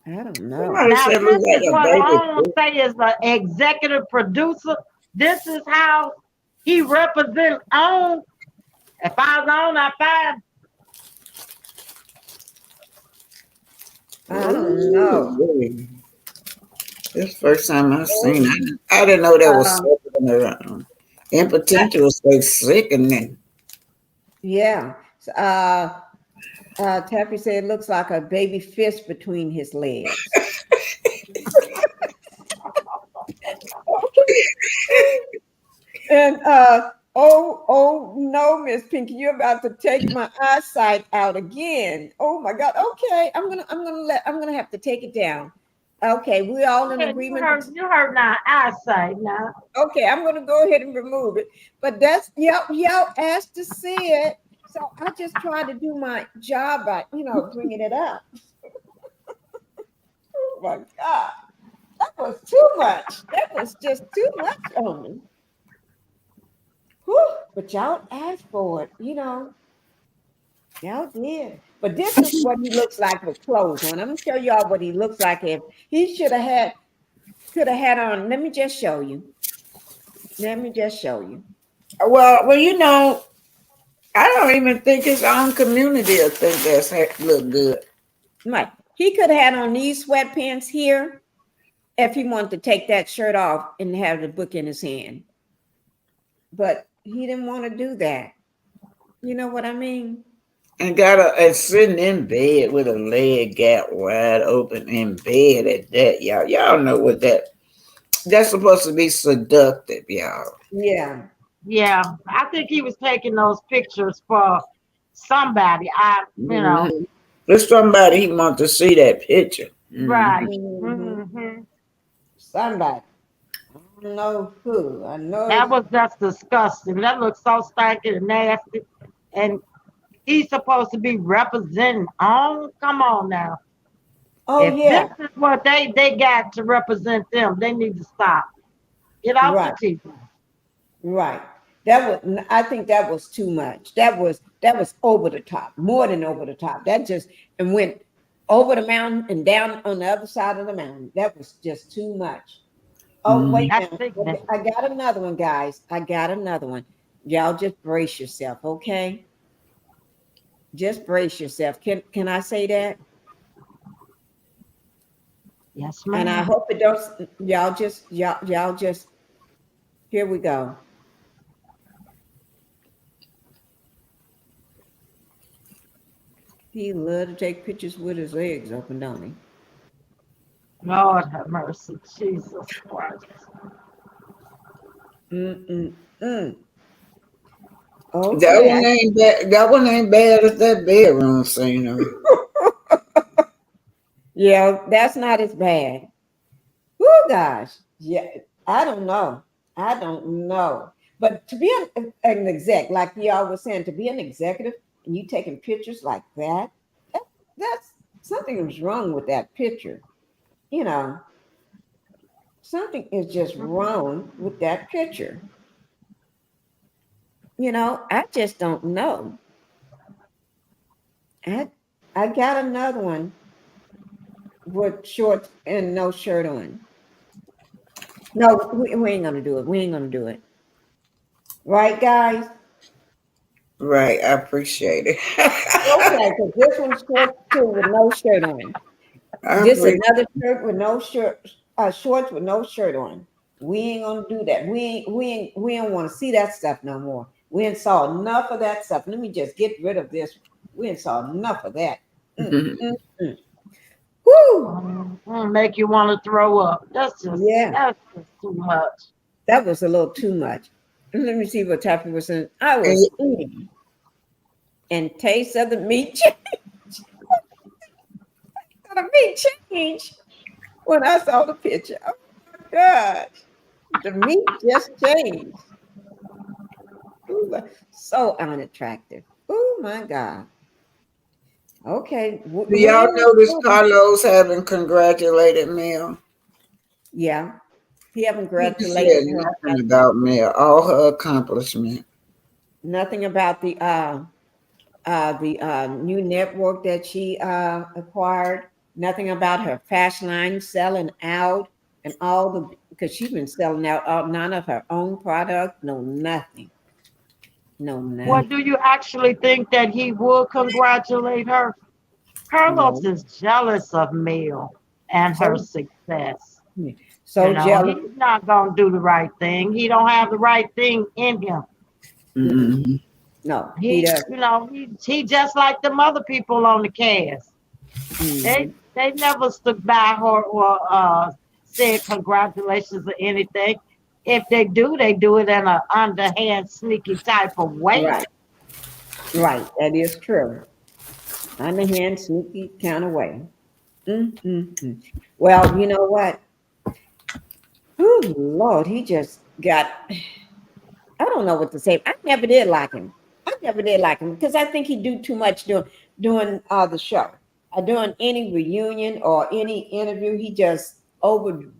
I don't know. Somebody Now, said look this like is a what baby. I want to say is the executive producer. This is how he represents on. If I was on, I find. I don't know. Ooh, this first time I've seen it. I didn't know that was Um, something around. Impotent was so sickening. yeah. Taffy said it looks like a baby fist between his legs. And oh no, Miss Pinky, you're about to take my eyesight out again. Oh my God. Okay, I'm gonna have to take it down. Okay, we're all in Yeah, agreement. you heard now eyesight now. Okay, I'm gonna go ahead and remove it. But that's y'all asked to see it. So I just tried to do my job by, bringing it up. Oh my God. That was too much. That was just too much on me. Whew, but y'all asked for it. Y'all did. But this is what he looks like with clothes on. I'm gonna show y'all what he looks like if he could have had on. Let me just show you. Let me just show you. Well, I don't even think his own community will think look good. Right. He could have had on these sweatpants here if he wanted to take that shirt off and have the book in his hand. But he didn't want to do that. You know what I mean? And sitting in bed with a leg gap wide open in bed at that, y'all. Y'all know what that's supposed to be seductive, y'all. Yeah. Yeah, I think he was taking those pictures for somebody. Mm-hmm. There's somebody he wants to see that picture. Right. Mm-hmm. hmm Somebody. I don't know who. I know That it's was just disgusting. That looks so stinky and nasty. and he's supposed to be representing. Oh, come on now. Oh If this yeah, is what they got to represent them, they need to stop. Get off the right, TV. right. That was. I think that was too much. That was over the top, more than over the top. That just and went over the mountain and down on the other side of the mountain. That was just too much. Oh, wait Mhm. That's now. sickening. I got another one, guys. I got another one. Y'all just brace yourself, okay? Just brace yourself. Can I say that? Yes, And I ma'am. hope it don't y'all just here we go. He love to take pictures with his legs open, don't he? Lord have mercy. Jesus Christ. Mm-mm-mm. That Okay. one ain't bad. That one ain't bad as that bedroom scenery. Yeah, that's not as bad. Oh gosh. Yeah, I don't know. I don't know. But to be an exec, like y'all was saying, to be an executive and you taking pictures like that that's something is wrong with that picture. You know, something is just wrong with that picture. I just don't know. I I got another one with shorts and no shirt on. No, we ain't gonna do it. We ain't gonna do it. Right, guys? Right, I appreciate it. Okay, because this one's shorts too with no shirt on. I This appreciate. another shirt with no shirt, shorts with no shirt on. We ain't gonna do that. We don't want to see that stuff no more. We ain't saw enough of that stuff. Let me just get rid of this. We ain't saw enough of that. Mm, mm, mm. Woo! Make you want to throw up. Yeah, That's just too much. that was a little too much. Let me see what Taffy was saying. I And was eating and taste of the meat change. The meat change when I saw the picture. Oh my gosh. The meat just changed. Ooh, so unattractive. Oh my God. Okay. do y'all When notice Carlos haven't congratulated Mel? yeah, he haven't He congratulated said her. nothing about Mel, all her accomplishment. Nothing about the new network that she acquired. Nothing about her fashion line selling out and all the because she's been selling out none of her own product. No, nothing. No, What nothing. do you actually think that he would congratulate her? Carlos No. is jealous of Mel and her So success. so jealous. He's not gonna do the right thing. He don't have the right thing in him. Mm-mm. Mm-hmm. No, he He, doesn't. he just like them other people on the cast. Mhm. They never stood by her or said congratulations or anything. If they do it in an underhand, sneaky type of way. Right, right. That is true. Underhand, sneaky kind of way. Mm. Well, you know what? Oh Lord, he just got. I don't know what to say. I never did like him. I never did like him because I think he do too much doing the show. Doing any reunion or any interview, he just overboard,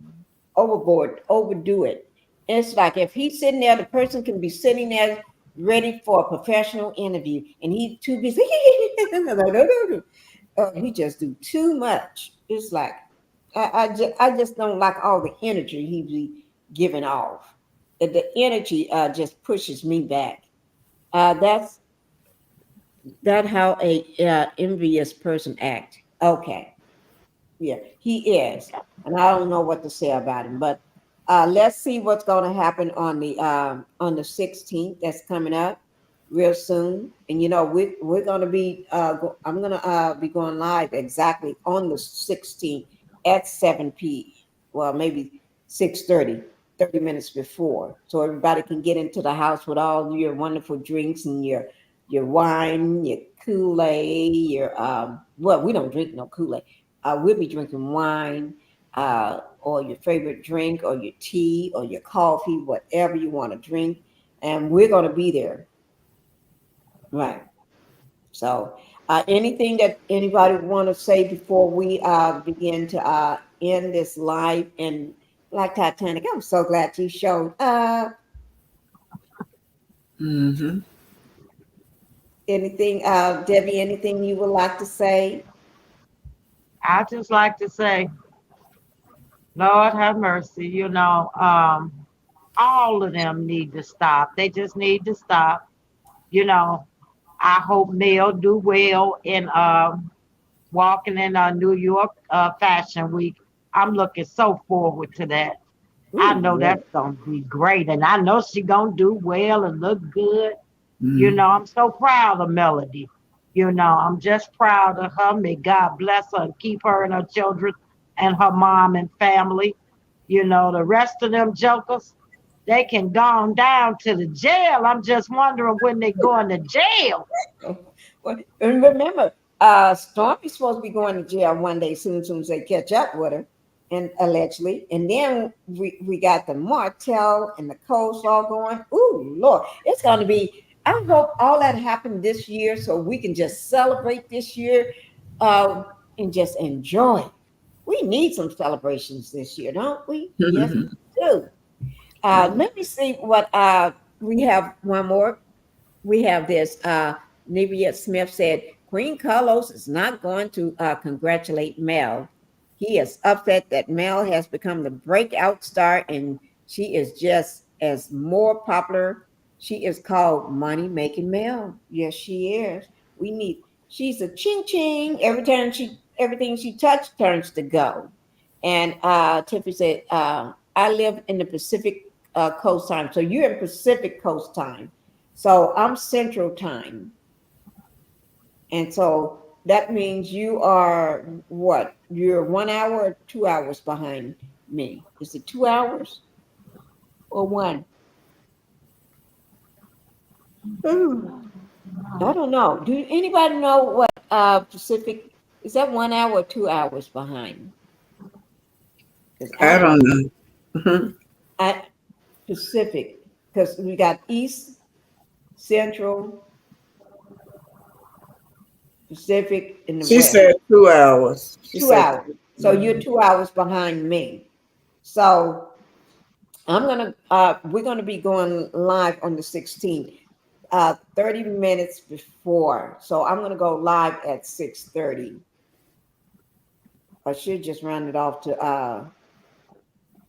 overdo it. It's like if he's sitting there, the person can be sitting there ready for a professional interview, and he too busy. He just do too much. It's like I just don't like all the energy he be giving off. The energy just pushes me back. That's that how a envious person act. Okay. Yeah, he is, and I don't know what to say about him. But let's see what's going to happen on the 16th. That's coming up real soon, and we're going to be. I'm going to be going live exactly on the 16th at 7 p. Well, maybe 6:30, 30 minutes before, so everybody can get into the house with all your wonderful drinks and your wine, your Kool-Aid, your well, we don't drink no Kool-Aid. We'll be drinking wine, or your favorite drink, or your tea, or your coffee, whatever you want to drink. And we're going to be there. Right. So, anything that anybody want to say before we begin to end this live? And like Titanic, I'm so glad you showed up. Mm-hmm. Anything, Debbie? Anything you would like to say? I just like to say, Lord have mercy, all of them need to stop. They just need to stop. You know, I hope Mel do well in walking in New York Fashion Week. I'm looking so forward to that. I Ooh, know yeah. that's gonna be great, and I know she gonna do well and look good. Mm-hmm. I'm so proud of Melody. I'm just proud of her. May God bless her and keep her and her children and her mom and family. The rest of them jokers, they can go on down to the jail. I'm just wondering when they going to jail. Well, and remember, Stormy's supposed to be going to jail one day soon as they catch up with her, and allegedly. And then we got the Martell and the coleslaw going. Ooh, Lord, it's going to be. I hope all that happened this year so we can just celebrate this year, and just enjoy. We need some celebrations this year, don't we? Yes, we do. Let me see what we have. One more. We have this. Nivea Smith said Queen Carlos is not going to congratulate Mel. He is upset that Mel has become the breakout star and she is just as more popular. She is called Money Making Mel. Yes, she is. We need. She's a ching ching. Everything she touched turns to gold. And Tiffany said, I live in the Pacific Coast time. So you're in Pacific Coast time. So I'm Central Time. And so that means you are what? You're 1 hour or 2 hours behind me. Is it 2 hours or one? Hmm, I don't know. Do anybody know what Pacific is that 1 hour or 2 hours behind? Because I I don't don't know. Mhm. I Pacific because we got East, Central, Pacific, and the She West. said 2 hours. She Two said hours. 2. So you're 2 hours behind me. So we're gonna be going live on the 16th, 30 minutes before. So I'm gonna go live at 6:30. I should just round it off to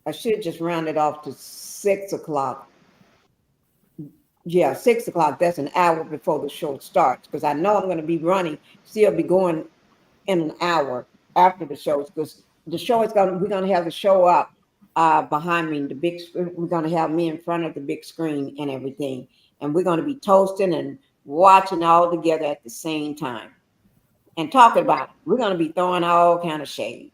I should just round it off to 6 o'clock. Yeah, 6 o'clock. That's an hour before the show starts because I know I'm gonna be running, still be going in an hour after the show because the show is going to we're going to have the show up behind me the big screen. We're going to have me in front of the big screen and everything, and we're going to be toasting and watching all together at the same time and talking about it. We're going to be throwing all kind of shade,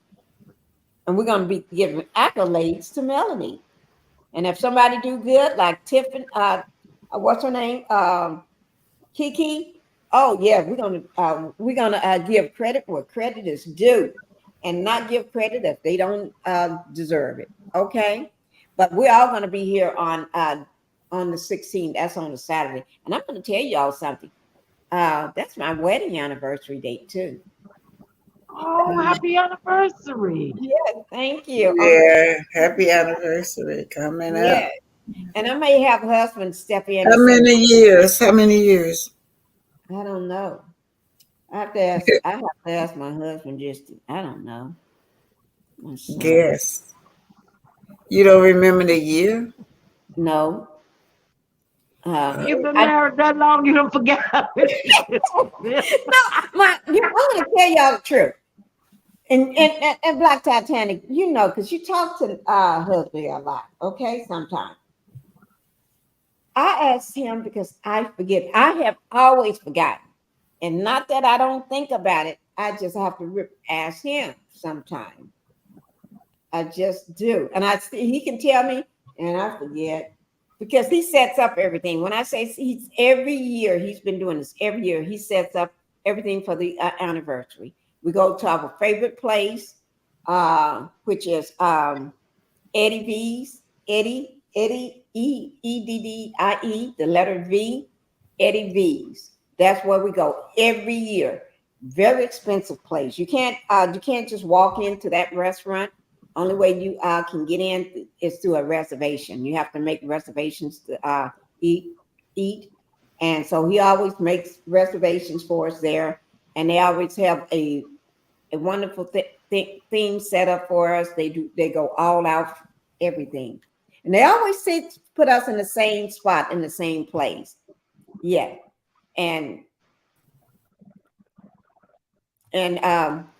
and we're going to be giving accolades to Melanie. And if somebody do good like Tiffany, what's her name, Kiki. Oh yeah, we're gonna give credit where credit is due, and not give credit if they don't deserve it. Okay, but we're all gonna be here on the 16th. That's on a Saturday, and I'm gonna tell y'all something. That's my wedding anniversary date too. Oh, happy anniversary. Yeah, thank you. Yeah, happy anniversary coming Yeah, up. and I may have husband step in How and say, many years? How many years? I don't know. I have to ask my husband I don't know. My son. Guess. You don't remember the year? No. You've been I married that long, you don't forget how many years it's been. no, I'm gonna tell y'all the truth. And Black Titanic, because you talk to husband a lot, okay? Sometimes I ask him because I forget. I have always forgotten, and not that I don't think about it. I just have to ask him sometimes. I just do, and he can tell me, and I forget because he sets up everything. When I say he's every year, he's been doing this every year. He sets up everything for the anniversary. We go to our favorite place, which is Eddie V's, Eddie, Eddie, Eddie, the letter V, Eddie V's. That's where we go every year. Very expensive place. You can't just walk into that restaurant. Only way you can get in is through a reservation. You have to make reservations to eat eat. And so he always makes reservations for us there. And they always have a wonderful theme set up for us. They go all out everything. And they always put us in the same spot in the same place. Yeah. And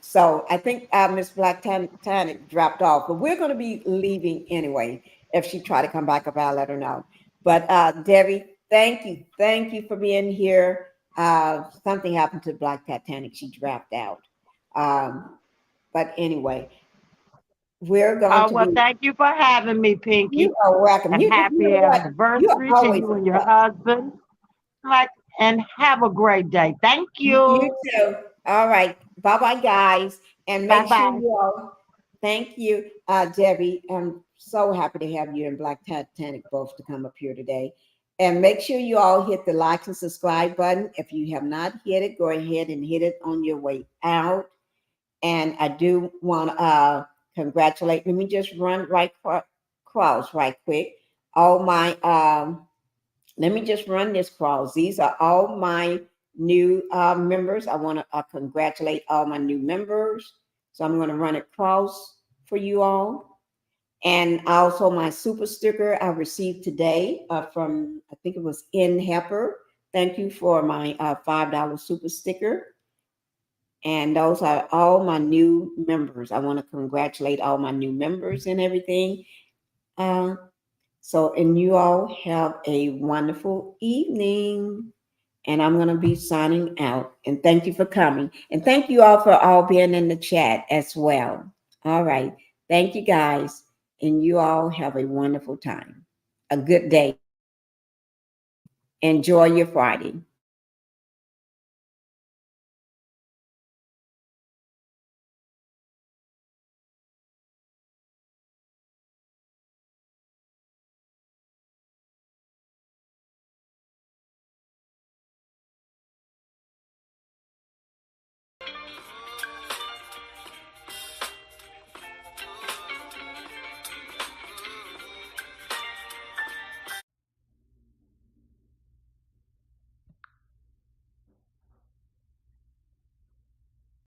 so I think Miss Black Tanic dropped off, but we're going to be leaving anyway. If she try to come back up, I'll let her know. But Debbie, thank you for being here. Something happened to Black Titanic; she dropped out. But anyway, we're going Oh, to well, be. thank you for having me, Pinky. You are welcome. And You happy know what? You're anniversary to always you a and your plus. husband. Like, and have a great day. Thank You you. too. All right. Bye bye, guys. And Bye make sure bye. you all thank you, Debbie. I'm so happy to have you and Black Titanic both to come up here today. And make sure you all hit the like and subscribe button. If you have not hit it, go ahead and hit it on your way out. And I do want to congratulate. Let me just run cross right quick. All my let me just run this cross. These are all my new members. I want to congratulate all my new members. So I'm going to run it cross for you all. And also my super sticker I received today from, I think it was In Helper. Thank you for my $5 super sticker. And those are all my new members. I want to congratulate all my new members and everything. Uh, and you all have a wonderful evening. And I'm going to be signing out. And thank you for coming. And thank you all for all being in the chat as well. All right. Thank you guys. And you all have a wonderful time. A good day. Enjoy your Friday.